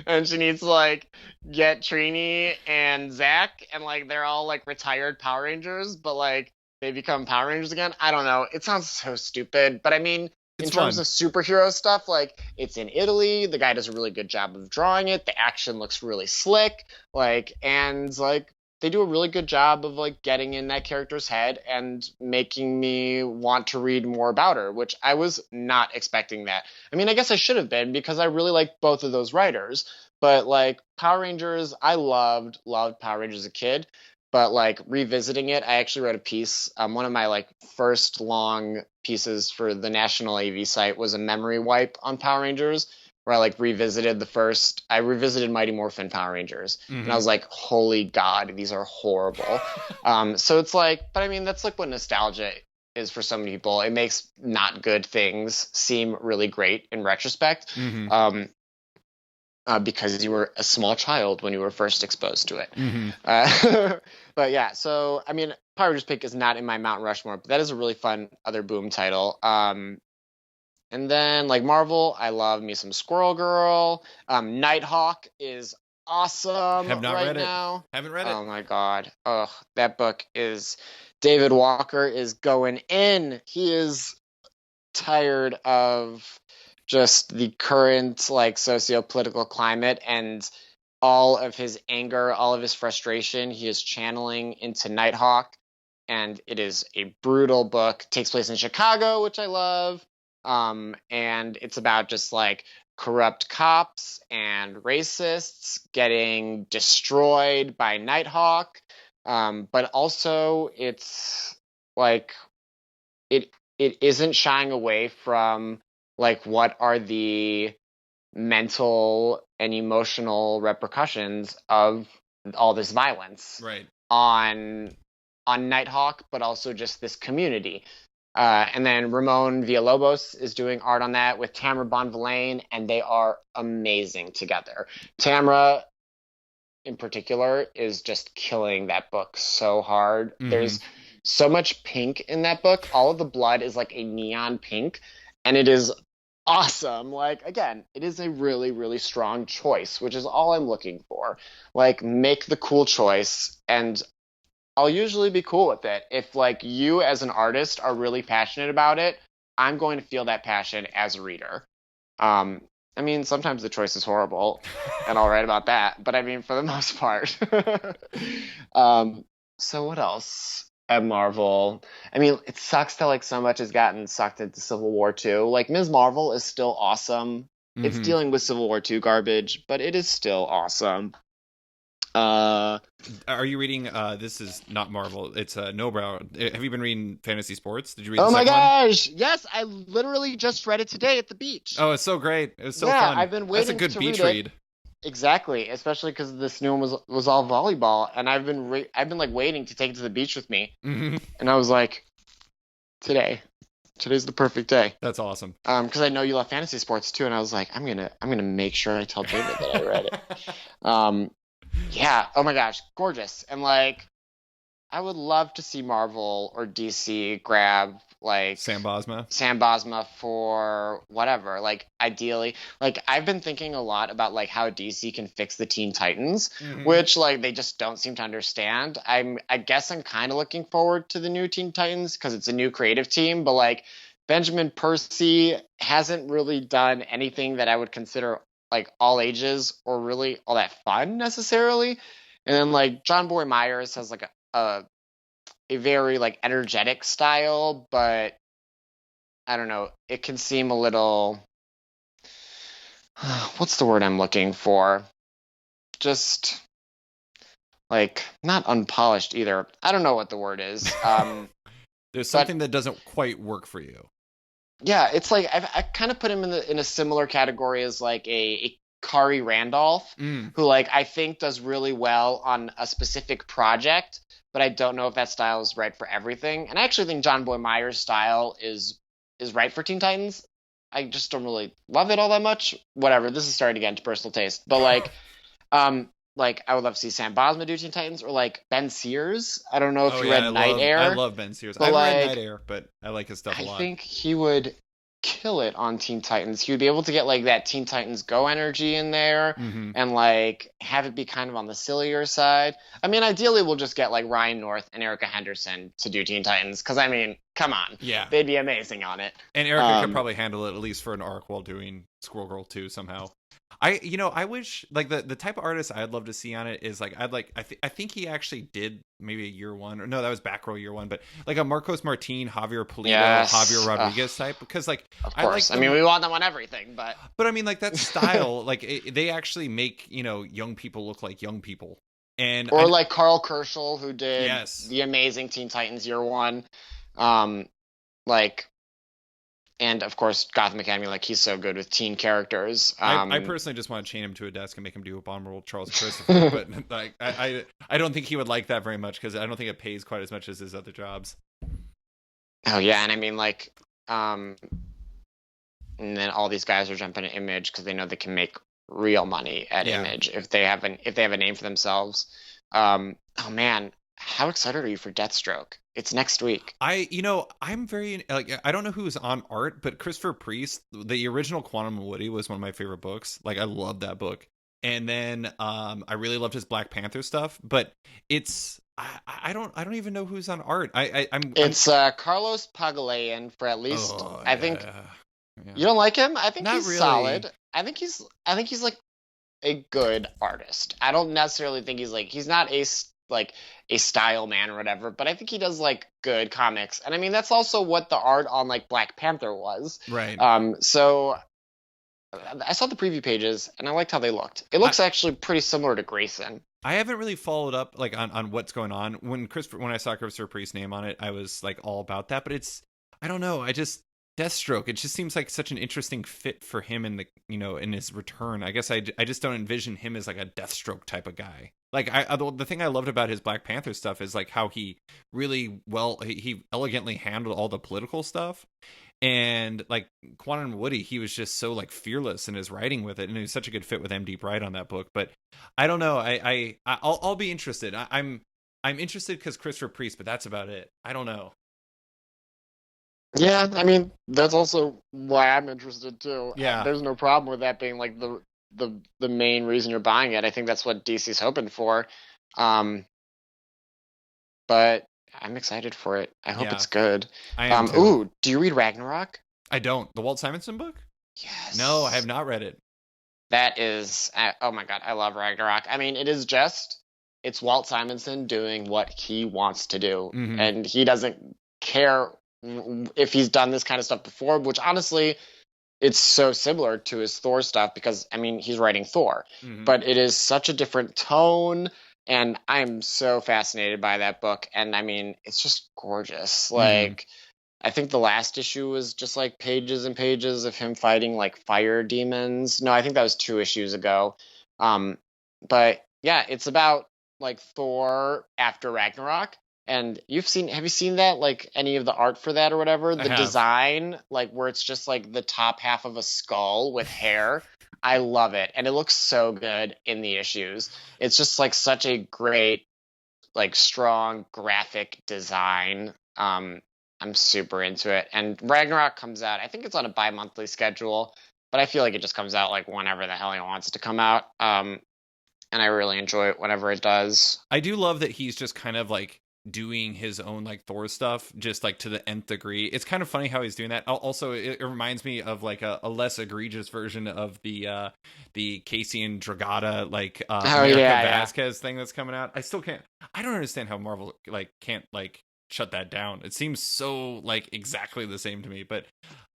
And she needs to like get Trini and Zach, and like they're all like retired Power Rangers, but like they become Power Rangers again. I don't know, it sounds so stupid, but I mean, in terms of superhero stuff, like it's in Italy, the guy does a really good job of drawing it, the action looks really slick, like, and like they do a really good job of like getting in that character's head and making me want to read more about her, which I was not expecting that. I mean, I guess I should have been because I really like both of those writers. But like Power Rangers, I loved Power Rangers as a kid. But like revisiting it, I actually wrote a piece. One of my like first long pieces for the National AV site was a memory wipe on Power Rangers, where I like I revisited Mighty Morphin Power Rangers, and I was like, holy God, these are horrible. So it's like, but I mean, that's like what nostalgia is for so many people. It makes not good things seem really great in retrospect. Because you were a small child when you were first exposed to it. But yeah, so I mean, Power Rangers Pick is not in my Mount Rushmore, but that is a really fun other Boom title. And then like Marvel, I love me some Squirrel Girl. Nighthawk is awesome. Have not right read now. it. Haven't read it. Oh my God. Oh, that book is. David Walker is going in. He is tired of just the current like socio-political climate and all of his anger, all of his frustration he is channeling into Nighthawk. And it is a brutal book. It takes place in Chicago, which I love. And it's about just like corrupt cops and racists getting destroyed by Nighthawk. But also it's like it isn't shying away from like what are the mental and emotional repercussions of all this violence on Nighthawk, but also just this community. And then Ramon Villalobos is doing art on that with Tamara Bonvillain, and they are amazing together. Tamara, in particular, is just killing that book so hard. There's so much pink in that book. All of the blood is like a neon pink, and it is awesome. Like, again, it is a really, really strong choice, which is all I'm looking for. Like, make the cool choice, and I'll usually be cool with it. If like you as an artist are really passionate about it, I'm going to feel that passion as a reader. I mean, sometimes the choice is horrible, and I'll write about that. But I mean, for the most part. So what else at Marvel? I mean, it sucks that like so much has gotten sucked into Civil War 2. Like Ms. Marvel is still awesome. It's dealing with Civil War 2 garbage, but it is still awesome. Are you reading this is not Marvel, it's Nobrow. Have you been reading Fantasy Sports? Did you read the second gosh, yes, I literally just read it today at the beach. Oh, it's so great. It was so fun. I've been waiting. That's a good to beach read. Exactly, especially because this new one was all volleyball, and I've been like waiting to take it to the beach with me, and I was like, today's the perfect day. That's awesome. Because I know you love fantasy sports too, and I was like, I'm gonna make sure I tell David that I read it. Yeah, oh my gosh, gorgeous. And like I would love to see Marvel or DC grab like Sam Bosma for whatever. Like ideally, like I've been thinking a lot about like how DC can fix the Teen Titans, which like they just don't seem to understand. I guess I'm kind of looking forward to the new Teen Titans because it's a new creative team, but like Benjamin Percy hasn't really done anything that I would consider like all ages or really all that fun necessarily. And then like John Boy Myers has like a very like energetic style, but I don't know, it can seem a little what's the word I'm looking for? Just like not unpolished either. I don't know what the word is. There's something that doesn't quite work for you. Yeah, it's like I kind of put him in a similar category as like a Kari Randolph, who like I think does really well on a specific project, but I don't know if that style is right for everything. And I actually think John Boy Myers' style is right for Teen Titans. I just don't really love it all that much. Whatever, this is starting to get into personal taste, but like, like I would love to see Sam Bosma do Teen Titans or like Ben Sears. I don't know if you read Night Air. I love Ben Sears. I've read Night Air, but I like his stuff a lot. I think he would kill it on Teen Titans. He would be able to get like that Teen Titans Go energy in there and like have it be kind of on the sillier side. I mean, ideally we'll just get like Ryan North and Erica Henderson to do Teen Titans because I mean, come on. Yeah. They'd be amazing on it. And Erica could probably handle it at least for an arc while doing Squirrel Girl 2 somehow. I wish like the type of artist I'd love to see on it is like I think he actually did maybe a year one, or no, that was back row year one, but like a Marcos Martin, Javier Pulido, Yes. Javier Rodriguez type, because like Of I like course. I mean, we want them on everything, but I mean like that style, like they actually make young people look like young people, and or like Carl Kerschel, who did Yes. the amazing Teen Titans Year One, like, and of course Gotham Academy. Like, he's so good with teen characters. I personally just want to chain him to a desk and make him do Abominable Charles Christopher, but like I don't think he would like that very much, because I don't think it pays quite as much as his other jobs. Oh yeah, and I mean like, and then all these guys are jumping at Image because they know they can make real money at Image if they have a name for themselves. Oh man, how excited are you for Deathstroke? It's next week. I'm very like, I don't know who's on art, but Christopher Priest, the original Quantum and Woody, was one of my favorite books. Like, I love that book. And then I really loved his Black Panther stuff, but it's I don't even know who's on art. It's Carlos Pagulayan for at least I think. Yeah. You don't like him? I think Not he's really. solid. I think he's like a good artist. I don't necessarily think he's not a style man or whatever, but I think he does like good comics. And I mean, that's also what the art on like Black Panther was. Right. So I saw the preview pages and I liked how they looked. It looks actually pretty similar to Grayson. I haven't really followed up like on what's going on. When I saw Christopher Priest's name on it, I was like all about that, but I don't know. Deathstroke, it just seems like such an interesting fit for him in the in his return. I guess I just don't envision him as like a Deathstroke type of guy. Like, the thing I loved about his Black Panther stuff is like how he really he elegantly handled all the political stuff, and like Quantum Woody, he was just so like fearless in his writing with it, and it was such a good fit with MD Bright on that book. But I don't know, I'll be interested. I'm interested because Christopher Priest, but that's about it. I don't know. Yeah, I mean, that's also why I'm interested too. Yeah. There's no problem with that being like the main reason you're buying it. I think that's what DC's hoping for. But I'm excited for it. I hope it's good. I am too. Ooh, do you read Ragnarok? I don't. The Walt Simonson book? Yes. No, I have not read it. That is, oh my god, I love Ragnarok. I mean, it's Walt Simonson doing what he wants to do, and he doesn't care if he's done this kind of stuff before, which honestly, it's so similar to his Thor stuff because, I mean, he's writing Thor, but it is such a different tone, and I'm so fascinated by that book, and I mean, it's just gorgeous. Like, I think the last issue was just like pages and pages of him fighting like fire demons. No, I think that was 2 issues ago. But yeah, it's about like Thor after Ragnarok. And have you seen that, like any of the art for that or whatever? The design, like where it's just like the top half of a skull with hair. I love it. And it looks so good in the issues. It's just like such a great, like strong graphic design. I'm super into it. And Ragnarok comes out, I think it's on a bi-monthly schedule, but I feel like it just comes out like whenever the hell he wants it to come out. And I really enjoy it whenever it does. I do love that he's just kind of like doing his own like Thor stuff just like to the nth degree. It's kind of funny how he's doing that. Also, it reminds me of like a less egregious version of the Casey and Dragata like Vasquez thing that's coming out. I don't understand how Marvel like can't like shut that down. It seems so like exactly the same to me, but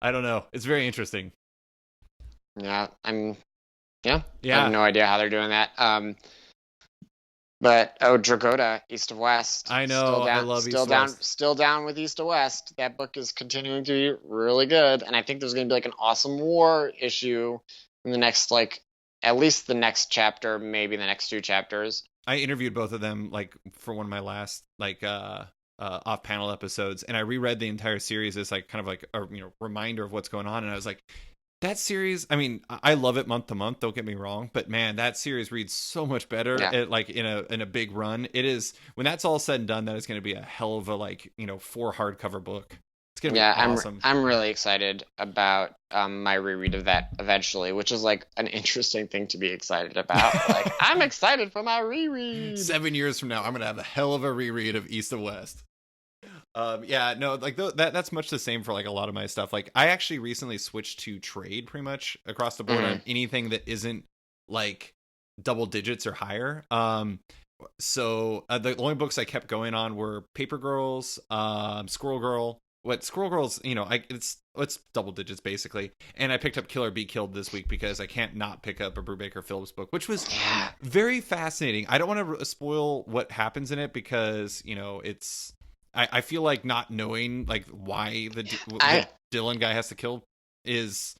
I don't know. It's very interesting. I have no idea how they're doing that. But Dragota, East of West. I know. I love East of West. Still down with East of West. That book is continuing to be really good, and I think there's going to be like an awesome war issue in the next at least the next chapter, maybe the next 2 chapters. I interviewed both of them like for one of my last off-panel episodes, and I reread the entire series as like kind of like a reminder of what's going on, and I was like, that series, I mean, I love it month to month, don't get me wrong, but man, that series reads so much better like in a big run. It is, when that's all said and done, that is going to be a hell of a 4 hardcover book. It's going to be awesome. I'm really excited about my reread of that eventually, which is like an interesting thing to be excited about. Like, I'm excited for my reread. 7 years from now, I'm going to have a hell of a reread of East of West. That's much the same for like a lot of my stuff. Like, I actually recently switched to trade pretty much across the board on anything that isn't like double digits or higher. So the only books I kept going on were Paper Girls, Squirrel Girl. Squirrel Girls, it's double digits basically. And I picked up Kill or Be Killed this week because I can't not pick up a Brubaker Phillips book, which was very fascinating. I don't want to spoil what happens in it because it's. I feel like not knowing like why the Dylan guy has to kill is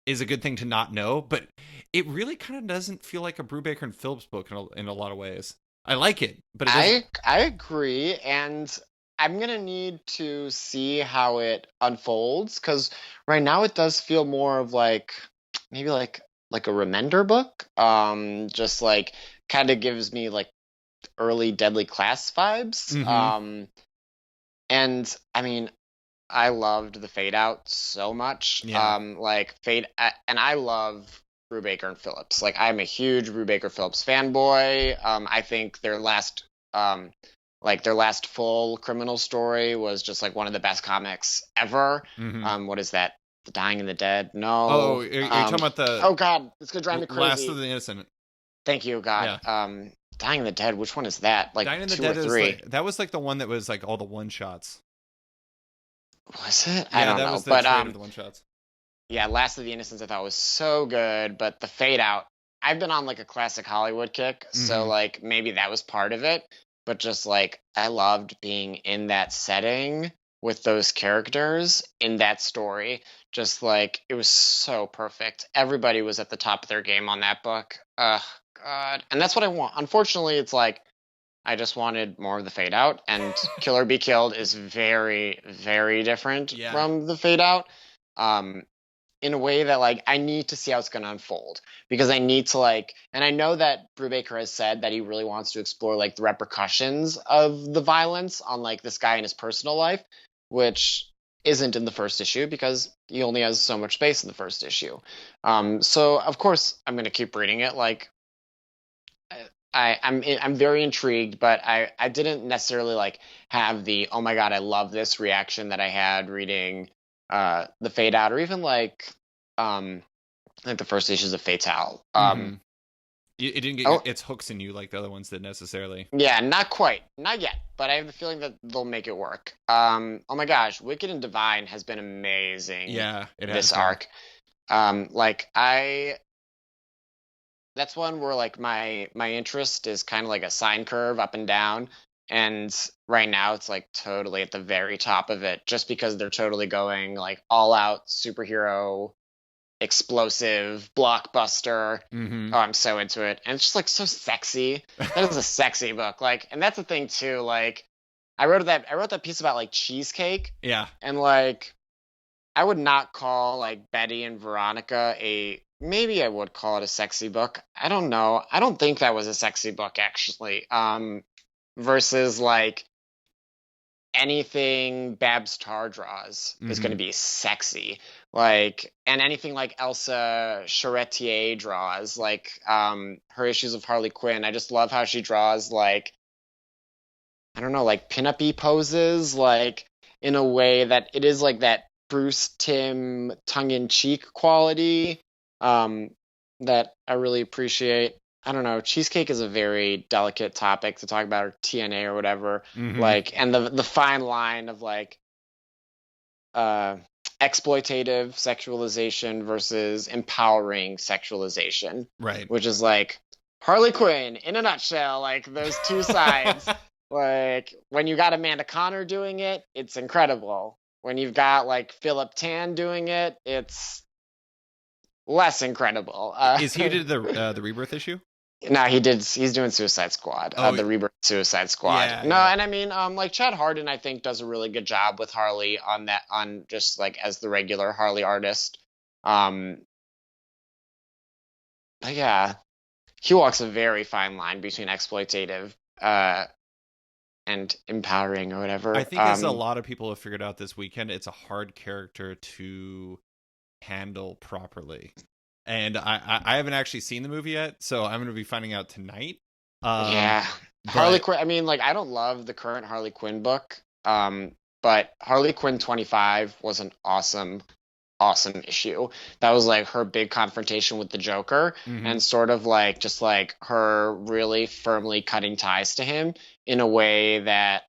a good thing to not know, but it really kind of doesn't feel like a Brubaker and Phillips book in a lot of ways. I like it, but I agree, and I'm gonna need to see how it unfolds because right now it does feel more of like maybe like a Remender book. Just like kind of gives me like early Deadly Class vibes. And I mean, I loved the Fade Out so much. Yeah. Like and I love Brubaker and Phillips. Like I'm a huge Brubaker Phillips fanboy. I think their last full criminal story was just like one of the best comics ever. What is that? The Dying and the Dead? No. Oh, you're talking about the Oh God, it's gonna drive me crazy. Last of the Innocent. Thank you, God. Yeah. Dying and the Dead. Which one is that? Like Dying and the 2 Dead or 3? is that was like the one that was like all the one shots. Was it? Yeah, I don't that know. was the But trade of the one shots. yeah, Last of the Innocents I thought was so good, but the Fade Out. I've been on like a classic Hollywood kick, so like maybe that was part of it. But just like I loved being in that setting with those characters in that story. Just like it was so perfect. Everybody was at the top of their game on that book. Ugh, God. And that's what I want. Unfortunately, it's like I just wanted more of the Fade Out, and Kill or Be Killed is very, very different from the Fade Out. In a way that like I need to see how it's going to unfold because I need to like, and I know that Brubaker has said that he really wants to explore like the repercussions of the violence on like this guy in his personal life, which isn't in the first issue because he only has so much space in the first issue. So of course I'm going to keep reading it. Like I'm very intrigued, but I didn't necessarily like have the oh my God I love this reaction that I had reading the Fade Out or even like I think the first issues of Fatale. It didn't get its hooks in you like the other ones did necessarily. Yeah, not quite, not yet, but I have the feeling that they'll make it work. Oh my gosh, Wicked and Divine has been amazing. Yeah, this arc. That's one where like my interest is kind of like a sine curve up and down, and right now it's like totally at the very top of it just because they're totally going like all out superhero explosive blockbuster. Oh, I'm so into it, and it's just like so sexy. That is a sexy book. Like, and that's the thing too. Like, I wrote that piece about like cheesecake. Yeah, and like I would not call like Betty and Veronica maybe I would call it a sexy book. I don't know. I don't think that was a sexy book actually. Versus like anything Babs Tarr draws is going to be sexy. Like, and anything like Elsa Charretier draws, like her issues of Harley Quinn. I just love how she draws like I don't know, like pinup-y poses, like in a way that it is like that Bruce Timm tongue-in-cheek quality that I really appreciate. I don't know. Cheesecake is a very delicate topic to talk about, or TNA or whatever. Like, and the fine line of like exploitative sexualization versus empowering sexualization, right? Which is like Harley Quinn in a nutshell. Like those two sides. Like when you got Amanda Connor doing it, it's incredible. When you've got like Philip Tan doing it, it's less incredible. Is he did the Rebirth issue? No, he's doing Suicide Squad. The Rebirth Suicide Squad. And I mean, like Chad Hardin, I think does a really good job with Harley on that, on just like as the regular Harley artist. But yeah, he walks a very fine line between exploitative and empowering or whatever. I think as a lot of people have figured out this weekend, it's a hard character to handle properly. And I haven't actually seen the movie yet, so I'm going to be finding out tonight. Harley Quinn. I mean, like, I don't love the current Harley Quinn book, but Harley Quinn 25 was an awesome awesome issue. That was like her big confrontation with the Joker, and sort of like just like her really firmly cutting ties to him in a way that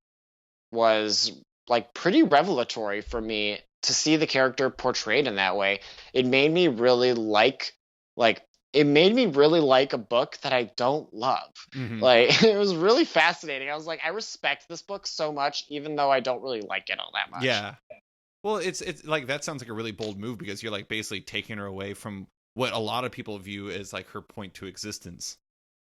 was like pretty revelatory for me to see the character portrayed in that way. It made me really like it made me really like a book that I don't love. Like it was really fascinating. I was like, I respect this book so much, even though I don't really like it all that much. Yeah. Well, it's like that sounds like a really bold move because you're like basically taking her away from what a lot of people view as like her point to existence.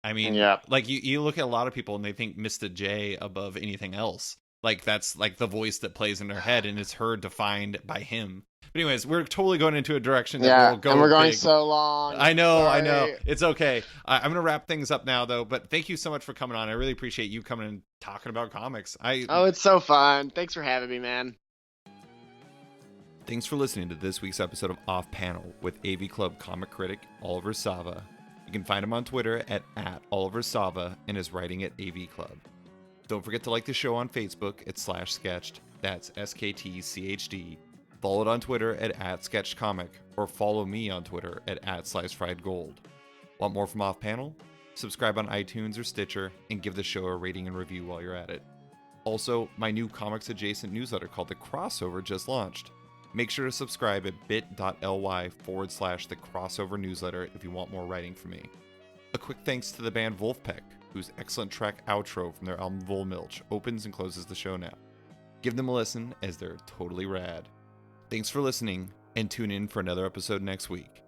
I mean, like you look at a lot of people and they think Mr. J above anything else. Like that's like the voice that plays in their head, and it's her defined by him. But anyways, we're totally going into a direction that will go. And we're going big. so long. I know. Sorry. It's okay. I'm gonna wrap things up now, though. But thank you so much for coming on. I really appreciate you coming and talking about comics. Oh, it's so fun. Thanks for having me, man. Thanks for listening to this week's episode of Off Panel with AV Club comic critic Oliver Sava. You can find him on Twitter at Oliver Sava and his writing at AV Club. Don't forget to like the show on Facebook at /sketched, that's SKTCHD. Follow it on Twitter at @sketchcomic, or follow me on Twitter at @slicefriedgold. Want more from Off Panel? Subscribe on iTunes or Stitcher, and give the show a rating and review while you're at it. Also, my new comics adjacent newsletter called The Crossover just launched. Make sure to subscribe at bit.ly/the crossover newsletter if you want more writing from me. A quick thanks to the band Wolfpack, whose excellent track outro from their album Volmilch opens and closes the show now. Give them a listen, as they're totally rad. Thanks for listening, and tune in for another episode next week.